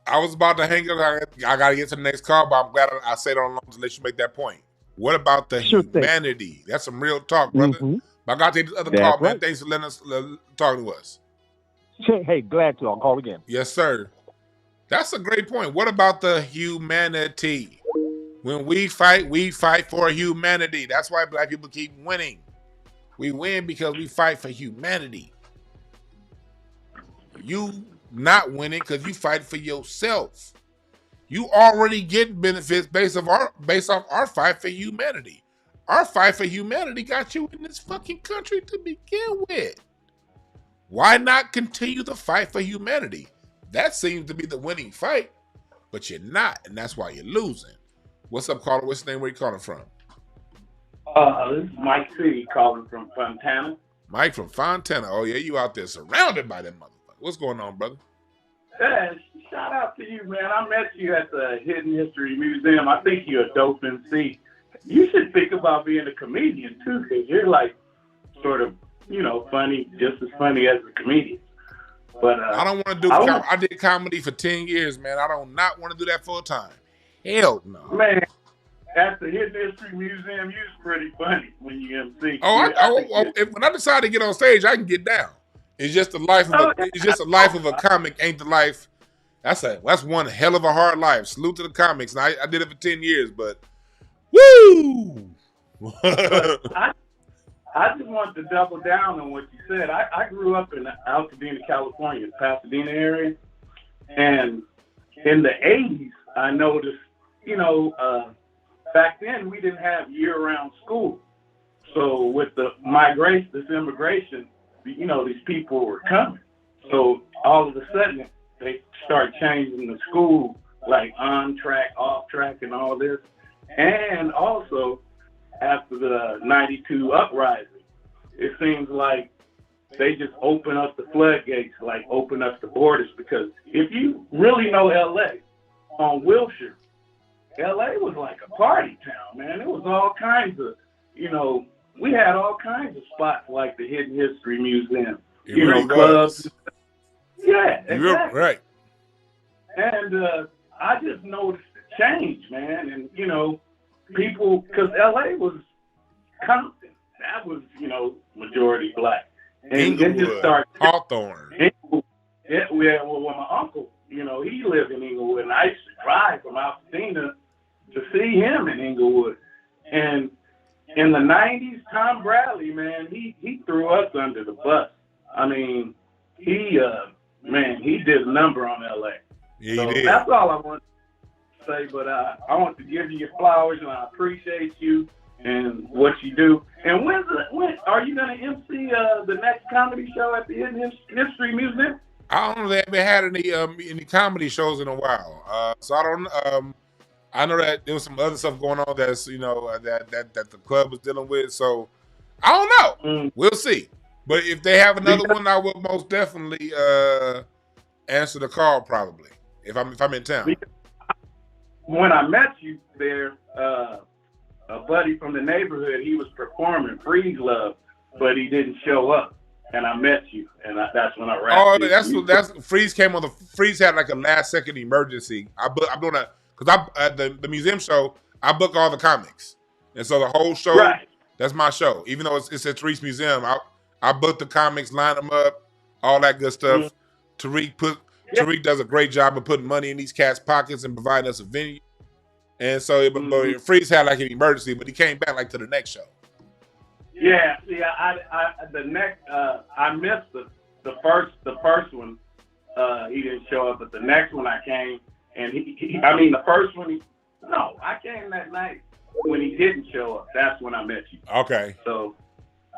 S1: I was about to hang up. I got to get to the next call, but I'm glad I stayed on long to let you make that point. What about the humanity? Thing. That's some real talk, brother. Mm-hmm. I got to take this other call, man. Thanks for letting us talk to us.
S8: Hey, glad to. I'll call again.
S1: Yes, sir. That's a great point. What about the humanity? When we fight for humanity. That's why black people keep winning. We win because we fight for humanity. You not winning because you fight for yourself. You already get benefits based off our fight for humanity. Our fight for humanity got you in this fucking country to begin with. Why not continue the fight for humanity? That seems to be the winning fight, but you're not, and that's why you're losing. What's up, caller? What's your name? Where you calling from?
S9: This is Mike C. calling from Fontana.
S1: Mike from Fontana. Oh yeah, you out there surrounded by them motherfuckers. What's going on, brother?
S9: Shout out to you, man. I met you at the Hidden History Museum. I think you're a dope MC. You should think about being a comedian, too, because you're, like, sort of, funny, just as funny as a comedian. But
S1: I don't want to do I did comedy for 10 years, man. I don't not want to do that full time. Hell no.
S9: Man, at the Hidden History Museum, you was pretty funny when you MC.
S1: When I decide to get on stage, I can get down. It's just the life of a comic. Ain't the life? That's one hell of a hard life. Salute to the comics. And I did it for 10 years, but woo!
S9: But I just wanted to double down on what you said. I grew up in Altadena, California, the Pasadena area, and in the 80s, I noticed, back then we didn't have year-round school. So with the migration, this immigration, these people were coming. So all of a sudden, they started changing the school, like on track, off track, and all this. And also, after the 92 uprising, it seems like they just open up the floodgates, like open up the borders. Because if you really know LA, on Wilshire, LA was like a party town, man. It was all kinds of, we had all kinds of spots like the Hidden History Museum, clubs. Yeah, exactly.
S1: Right.
S9: And I just noticed the change, man. And, people, because LA was Compton. That was, majority black. And it just started.
S1: Hawthorne.
S9: Well, my uncle, he lived in Inglewood, and I used to drive from Altadena to see him in Inglewood. And in the 90s, Tom Bradley, man, he threw us under the bus. I mean, he did a number on LA.
S1: Yeah,
S9: so that's all I want to say. But I want to give you your flowers, and I appreciate you and what you do. And when are you going to MC the next comedy show at the Hidden History Museum?
S1: I don't know if they haven't had any comedy shows in a while. So I don't. I know that there was some other stuff going on that's that the club was dealing with. So I don't know. We'll see. But if they have another one, I will most definitely answer the call. Probably if I'm in town.
S9: When I met you there, a buddy from the neighborhood, he was performing Freeze Love, but he didn't show up. And I met you, and that's when I rapped.
S1: Oh, that's Freeze came on. Freeze had like a last second emergency. I'm doing that because at the museum show, I book all the comics, and so the whole show, that's my show. Even though it's at Tariq's museum, I book the comics, line them up, all that good stuff. Tariq does a great job of putting money in these cats' pockets and providing us a venue. And so, but Freeze had like an emergency, but he came back like to the next show.
S9: Yeah, see, I missed the first one. He didn't show up, but the next one I came, and the first one, I came that night when he didn't show up. That's when I met you.
S1: Okay.
S9: So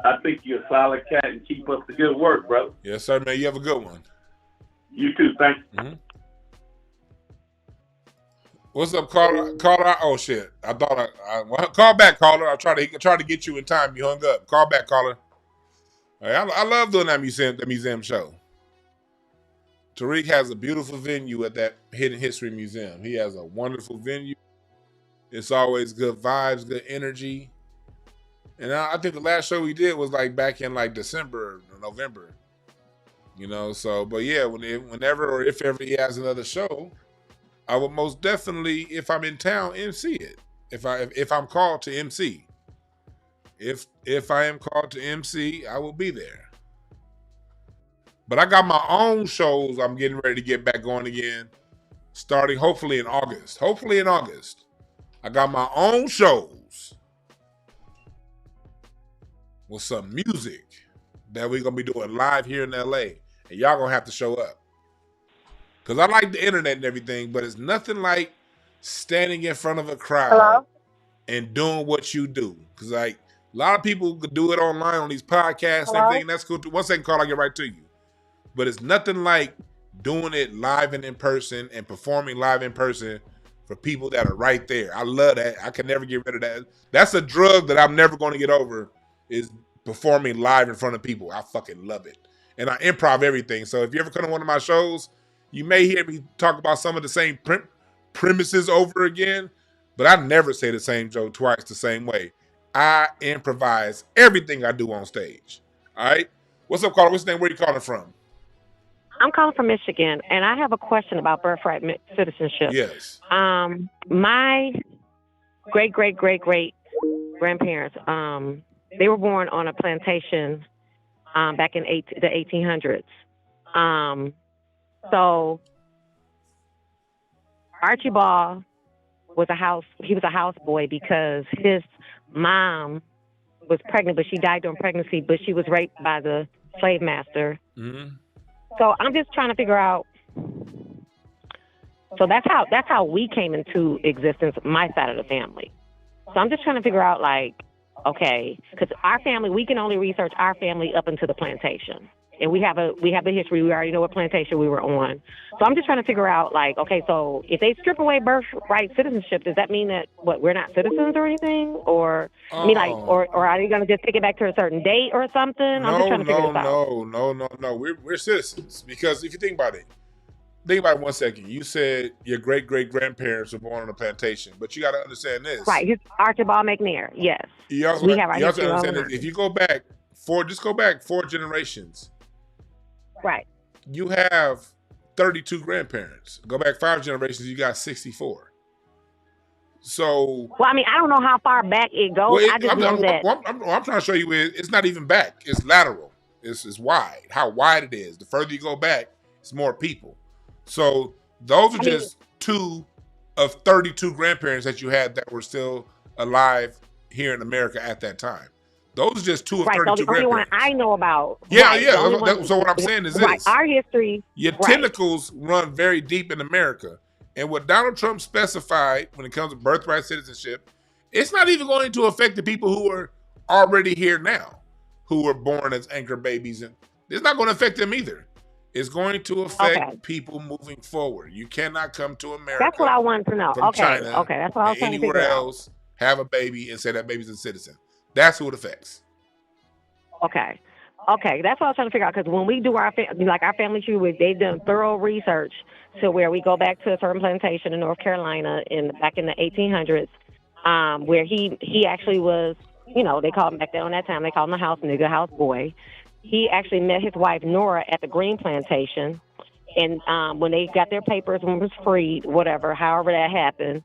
S9: I think you're a solid cat and keep up the good work, brother.
S1: Yes, sir, man. You have a good one.
S9: You too. Thank you.
S1: Mm-hmm. What's up, caller? Oh shit! I thought call back, caller. I tried to get you in time. You hung up. Call back, caller. I love doing that museum show. Tariq has a beautiful venue at that Hidden History Museum. He has a wonderful venue. It's always good vibes, good energy. And I think the last show we did was like back in like December or November. So but yeah, whenever or if ever he has another show, I will most definitely, if I'm in town, MC it. If I'm called to MC. If I am called to MC, I will be there. But I got my own shows I'm getting ready to get back going again, starting hopefully in August. I got my own shows with some music that we're going to be doing live here in LA. And y'all going to have to show up. Because I like the internet and everything, but it's nothing like standing in front of a crowd and doing what you do. Because like a lot of people could do it online on these podcasts and everything. That's cool too. 1 second, call, I'll get right to you. But it's nothing like doing it live and in person and performing live in person for people that are right there. I love that. I can never get rid of that. That's a drug that I'm never going to get over, is performing live in front of people. I fucking love it. And I improv everything. So if you ever come to one of my shows, you may hear me talk about some of the same premises over again, but I never say the same joke twice the same way. I improvise everything I do on stage. All right? What's up, caller? What's your name? Where you calling from?
S10: I'm calling from Michigan, and I have a question about birthright citizenship.
S1: Yes.
S10: My great great great great grandparents. They were born on a plantation back in the 1800s. So Archibald was he was a houseboy because his mom was pregnant, but she died during pregnancy, but she was raped by the slave master.
S1: Mm-hmm.
S10: So I'm just trying to figure out. So that's how we came into existence, my side of the family. So I'm just trying to figure out, like, okay, because our family, we can only research our family up into the plantation, and we have the history. We already know what plantation we were on. So I'm just trying to figure out, like, okay, so if they strip away birthright citizenship, does that mean that we're not citizens or anything, or I mean, like, or are they going to just take it back to a certain date or something? I'm just trying to figure this out.
S1: No. We're citizens, because if you think about it. Think about it 1 second. You said your great-great-grandparents were born on a plantation, but you got to understand this.
S10: Right, Archibald McNair, yes.
S1: You also understand this. If you go back four generations.
S10: Right.
S1: You have 32 grandparents. Go back 5 generations, you got 64. So.
S10: Well, I mean, I don't know how far back it goes. I just know that.
S1: What I'm trying to show you is it's not even back. It's lateral. It's wide. How wide it is. The further you go back, it's more people. So those are just 2 of 32 grandparents that you had that were still alive here in America at that time. Those are just 2 of 32 grandparents.
S10: The only one I know about.
S1: Yeah. So what I'm saying is this.
S10: Right, our history.
S1: Your tentacles run very deep in America. And what Donald Trump specified when it comes to birthright citizenship, it's not even going to affect the people who are already here now, who were born as anchor babies. And it's not going to affect them either. It's going to affect people moving forward. You cannot come to America.
S10: That's what I wanted to know.
S1: From China,
S10: that's what I was trying to figure out.
S1: Anywhere else, have a baby and say that baby's a citizen. That's who it affects.
S10: Okay, that's what I was trying to figure out. Because when we do our family tree, they've done thorough research to where we go back to a certain plantation in North Carolina back in the 1800s, where he actually was. They called him back then on that time. They called him the house nigga, house boy. He actually met his wife Nora at the Green Plantation, and when they got their papers and was freed, however that happened,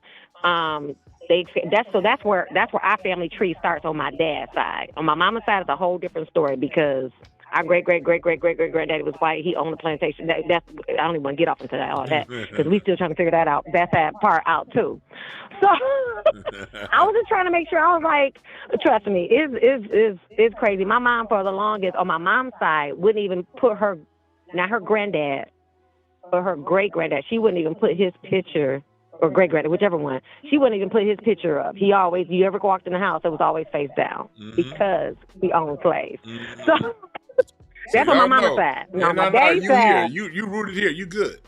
S10: that's where our family tree starts on my dad's side. On my mama's side, it's a whole different story because our great granddaddy was white. He owned the plantation. I don't even want to get off into all that because we still trying to figure that out. That's that part out too. So I was just trying to make sure. I was like, trust me, it's crazy. My mom, for the longest, on my mom's side, wouldn't even put not her granddad, but her great granddad. She wouldn't even put his picture, or great granddad, whichever one. She wouldn't even put his picture up. You ever walked in the house, it was always face down because we owned slaves. So that's on my mama's side. No, my daddy's side.
S1: You rooted here. You good.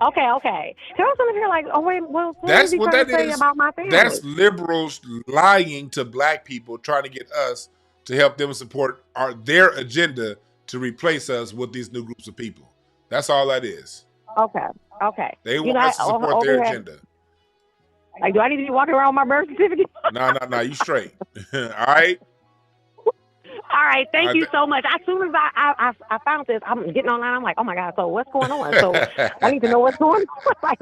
S10: Okay. So I was gonna hear like, oh wait, well, that's what that is about my family.
S1: That's liberals lying to black people, trying to get us to help them support their agenda to replace us with these new groups of people. That's all that is.
S10: Okay.
S1: They want us to support their agenda.
S10: Like, do I need to be walking around with my birth certificate?
S1: No, you straight. All right.
S10: All right, thank you so much. As soon as I found this, I'm getting online. I'm like, oh my God, so what's going on? So I need to know what's going on. Like,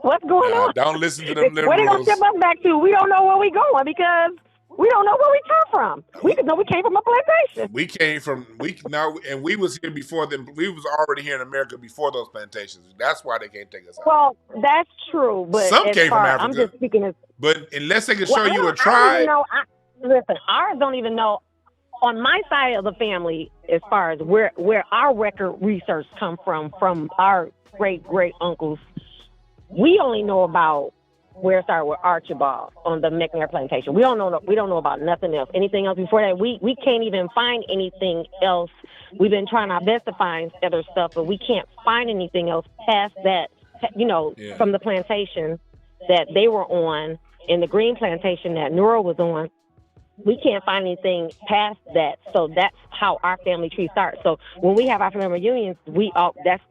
S10: what's going on?
S1: Don't listen to them liberals.
S10: Where they gonna ship us back to? We don't know where we going because we don't know where we come from. We just know we came from a plantation.
S1: We was here before them. We was already here in America before those plantations. That's why they can't take us out.
S10: Well, that's true, but
S1: some came from Africa.
S10: I'm just speaking
S1: but unless they can show you a tribe.
S10: Listen, ours don't even know. On my side of the family, as far as where our record research come from our great uncles, we only know about where it started with Archibald on the McNair plantation. We don't know about nothing else. Anything else before that, we can't even find anything else. We've been trying our best to find other stuff, but we can't find anything else past that. From the plantation that they were on, in the Green Plantation that Nora was on. We can't find anything past that, so that's how our family tree starts. So when we have our family reunions,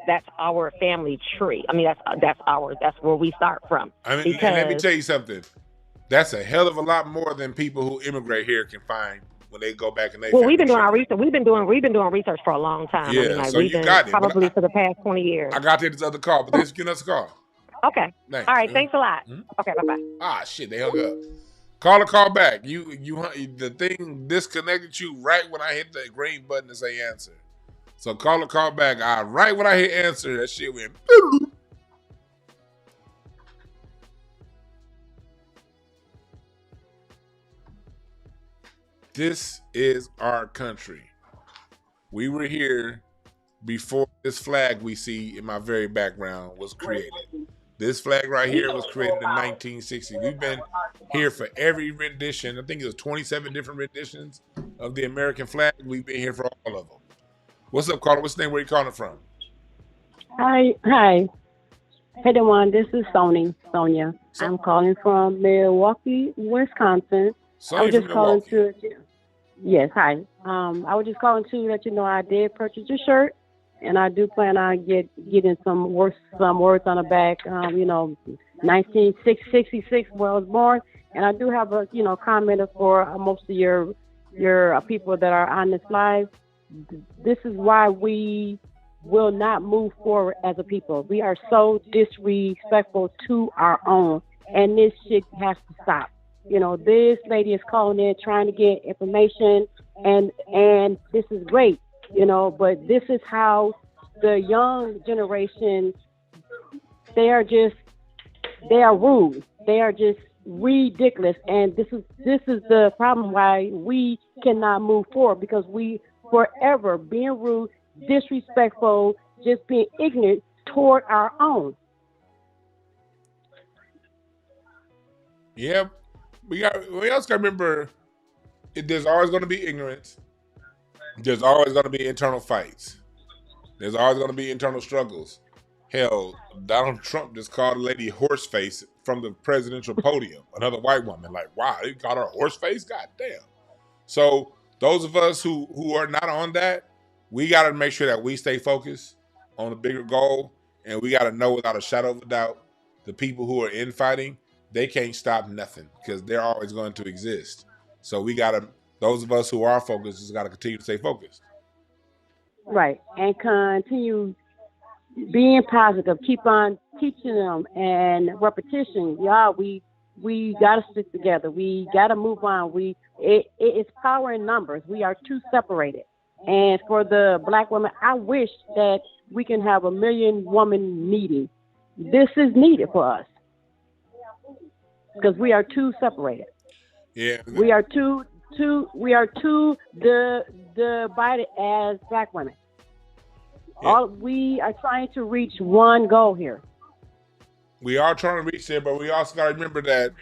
S10: that's our family tree. I mean, that's where we start from.
S1: I mean, and let me tell you something. That's a hell of a lot more than people who immigrate here can find when they go back and they.
S10: Well, we've been doing our research. We've been doing research for a long time.
S1: Yeah, so you got it.
S10: Probably for the past 20 years.
S1: I got to this other call, but let's get us a call.
S10: Okay.
S1: Thanks.
S10: All right. Thanks a lot. Okay. Bye bye.
S1: Ah, shit, they hung up. Call back. The thing disconnected you right when I hit the green button to say answer. So call back. Right when I hit answer, that shit went. This is our country. We were here before this flag we see in my very background was created. This flag right here was created in 1960. We've been here for every rendition. I think it was 27 different renditions of the American flag. We've been here for all of them. What's up, caller? What's the name? Where you calling from?
S11: Hi. Hey, Dewan, this is Sonia. I'm calling from Milwaukee, Wisconsin.
S1: Sonia
S11: I was just
S1: from
S11: calling
S1: Milwaukee.
S11: Yes, hi. I was just calling to let you know I did purchase your shirt, and I do plan on getting some words on the back. 1966 where I was born, and I do have a comment for most of your people that are on this live. This is why we will not move forward as a people. We are so disrespectful to our own, and this shit has to stop. This lady is calling in trying to get information, and this is great, but this is how the young generation, they are rude. They are just ridiculous, and this is the problem why we cannot move forward, because we forever being rude, disrespectful, just being ignorant toward our own.
S1: Yep. We also got to remember, there's always going to be ignorance. There's always going to be internal fights. There's always going to be internal struggles. Hell, Donald Trump just called a lady horse face from the presidential podium. Another white woman, like, wow, he called her horse face? God damn. So those of us who are not on that, we got to make sure that we stay focused on the bigger goal, and we got to know without a shadow of a doubt, the people who are infighting, they can't stop nothing, because they're always going to exist. So those of us who are focused just got to continue to stay focused.
S11: Right. And continue being positive. Keep on teaching them, and repetition. Yeah, we got to stick together. We got to move on. It's power in numbers. We are too separated. And for the black women, I wish that we can have a 1,000,000 woman meeting. This is needed for us, because we are too separated.
S1: Yeah.
S11: We are too divided as black women.
S1: Yeah.
S11: We are trying to reach one goal here.
S1: We are trying to reach there, but we also got to remember that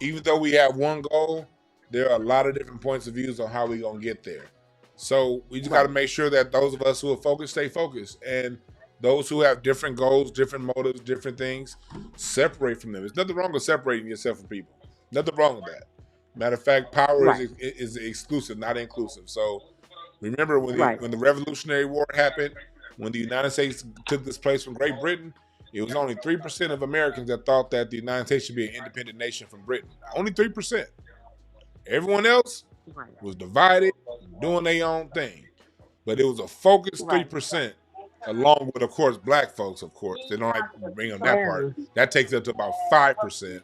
S1: even though we have one goal, there are a lot of different points of views on how we're going to get there. So we just got to make sure that those of us who are focused stay focused, and those who have different goals, different motives, different things, separate from them. There's nothing wrong with separating yourself from people. Nothing wrong with that. Matter of fact, power is exclusive, not inclusive. So remember when the Revolutionary War happened, when the United States took this place from Great Britain, it was only 3% of Americans that thought that the United States should be an independent nation from Britain. Only 3%. Everyone else was divided, doing their own thing. But it was a focused 3%, along with, of course, black folks, of course. They don't like to bring on that part. That takes up to about 5%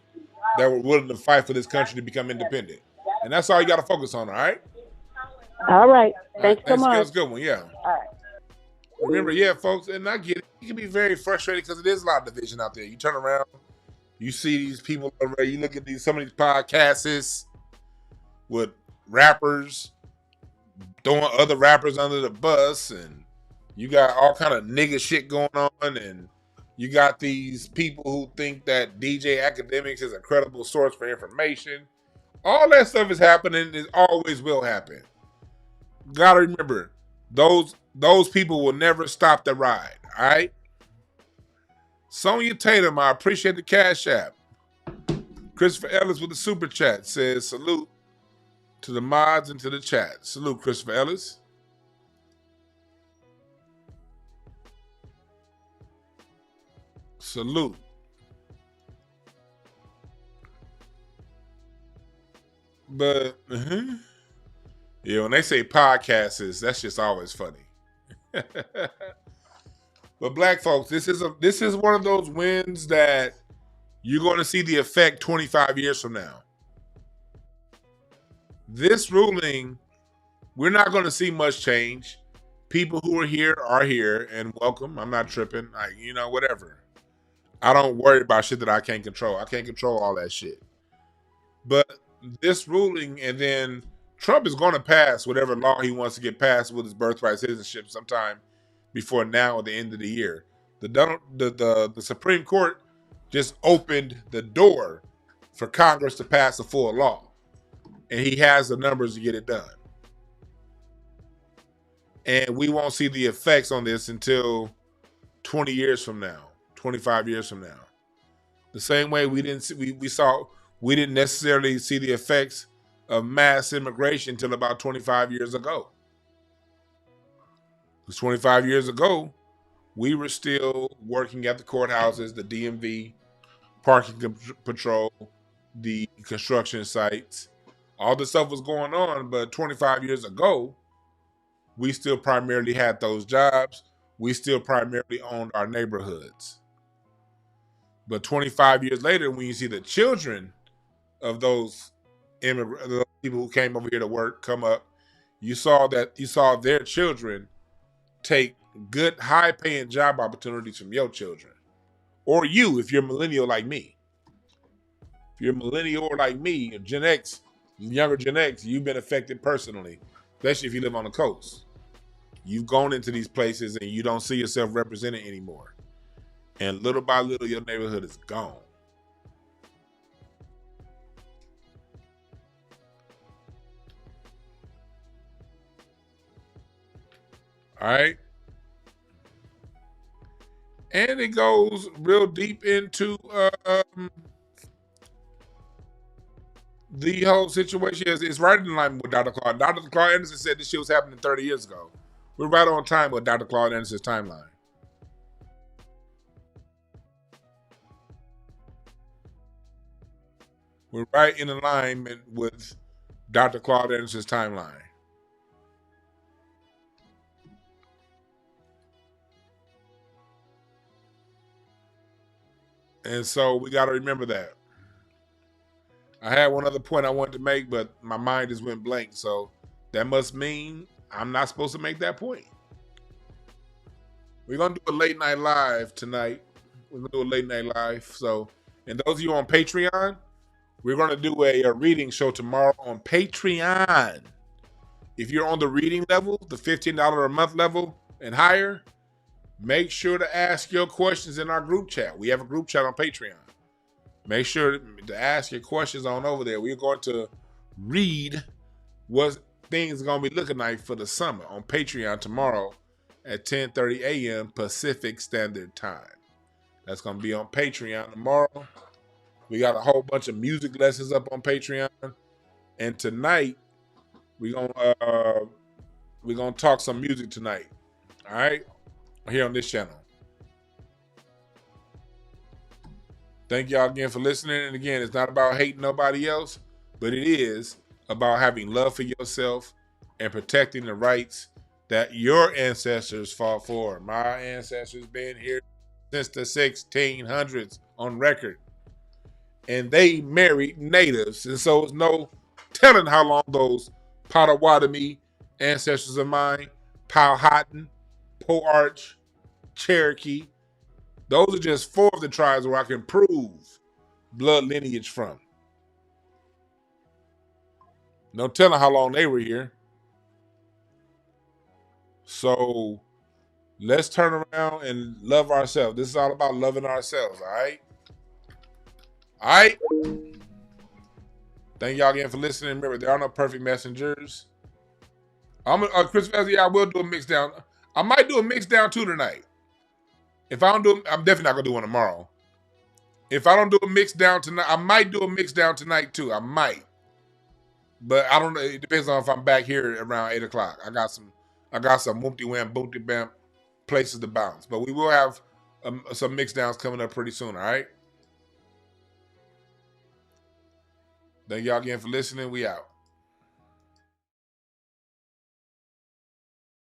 S1: that were willing to fight for this country to become independent. And that's all you got to focus on, all right?
S11: All right. Thanks so much.
S1: That's a good one, yeah.
S11: All right.
S1: Remember, yeah, folks, and I get it. You can be very frustrated because it is a lot of division out there. You turn around, you see these people over there, you look at some of these podcasts with rappers throwing other rappers under the bus, and you got all kind of nigga shit going on, and you got these people who think that DJ Academics is a credible source for information. All that stuff is happening. It always will happen. Gotta remember, those people will never stop the ride, all right? Sonia Tatum, I appreciate the Cash App. Christopher Ellis with the Super Chat says, salute to the mods and to the chat. Salute, Christopher Ellis. Salute. But, yeah, when they say podcasts, that's just always funny. But black folks, this is one of those wins that you're going to see the effect 25 years from now. This ruling, we're not going to see much change. People who are here and welcome. I'm not tripping. Whatever. I don't worry about shit that I can't control. I can't control all that shit. But this ruling, and then Trump is going to pass whatever law he wants to get passed with his birthright citizenship sometime before now or the end of the year. The Supreme Court just opened the door for Congress to pass a full law. And he has the numbers to get it done. And we won't see the effects on this until 20 years from now, 25 years from now. The same way we didn't necessarily see the effects of mass immigration until about 25 years ago. Because 25 years ago, we were still working at the courthouses, the DMV, parking patrol, the construction sites. All this stuff was going on, but 25 years ago, we still primarily had those jobs. We still primarily owned our neighborhoods. But 25 years later, when you see the children of those those people who came over here to work come up, you saw their children take good, high-paying job opportunities from your children. Or you, if you're a millennial like me. If you're a millennial like me, Gen X, younger Gen X, you've been affected personally, especially if you live on the coast. You've gone into these places and you don't see yourself represented anymore. And little by little, your neighborhood is gone. All right. And it goes real deep into the whole situation. It's right in line with Dr. Claude. Dr. Claude Anderson said this shit was happening 30 years ago. We're right on time with Dr. Claude Anderson's timeline. We're right in alignment with Dr. Claude Anderson's timeline. And so we got to remember that. I had one other point I wanted to make, but my mind just went blank. So that must mean I'm not supposed to make that point. We're going to do a late night live tonight. We're going to do a late night live. So, and those of you on Patreon, we're going to do a reading show tomorrow on Patreon. If you're on the reading level, the $15 a month level and higher, make sure to ask your questions in our group chat. We have a group chat on Patreon. Make sure to ask your questions on over there. We're going to read what things are going to be looking like for the summer on Patreon tomorrow at 10:30 a.m. Pacific Standard Time. That's going to be on Patreon tomorrow. We got a whole bunch of music lessons up on Patreon. And tonight, we're gonna talk some music tonight. All right? Here on this channel. Thank y'all again for listening. And again, it's not about hating nobody else, but it is about having love for yourself and protecting the rights that your ancestors fought for. My ancestors been here since the 1600s on record. And they married natives. And so it's no telling how long those Potawatomi ancestors of mine, Powhatan, Poarch, Cherokee, those are just 4 of the tribes where I can prove blood lineage from. No telling how long they were here. So let's turn around and love ourselves. This is all about loving ourselves, all right? All right? Thank y'all again for listening. Remember, there are no perfect messengers. Chris Vesey, I will do a mix down. I might do a mix down too tonight. If I don't do it, I'm definitely not going to do one tomorrow. If I don't do a mix down tonight, I might do a mix down tonight too. I might. But I don't know. It depends on if I'm back here around 8 o'clock. I got some Woomty Wham, Boomty Bam places to bounce. But we will have some mix downs coming up pretty soon, all right? Thank y'all again for listening. We out.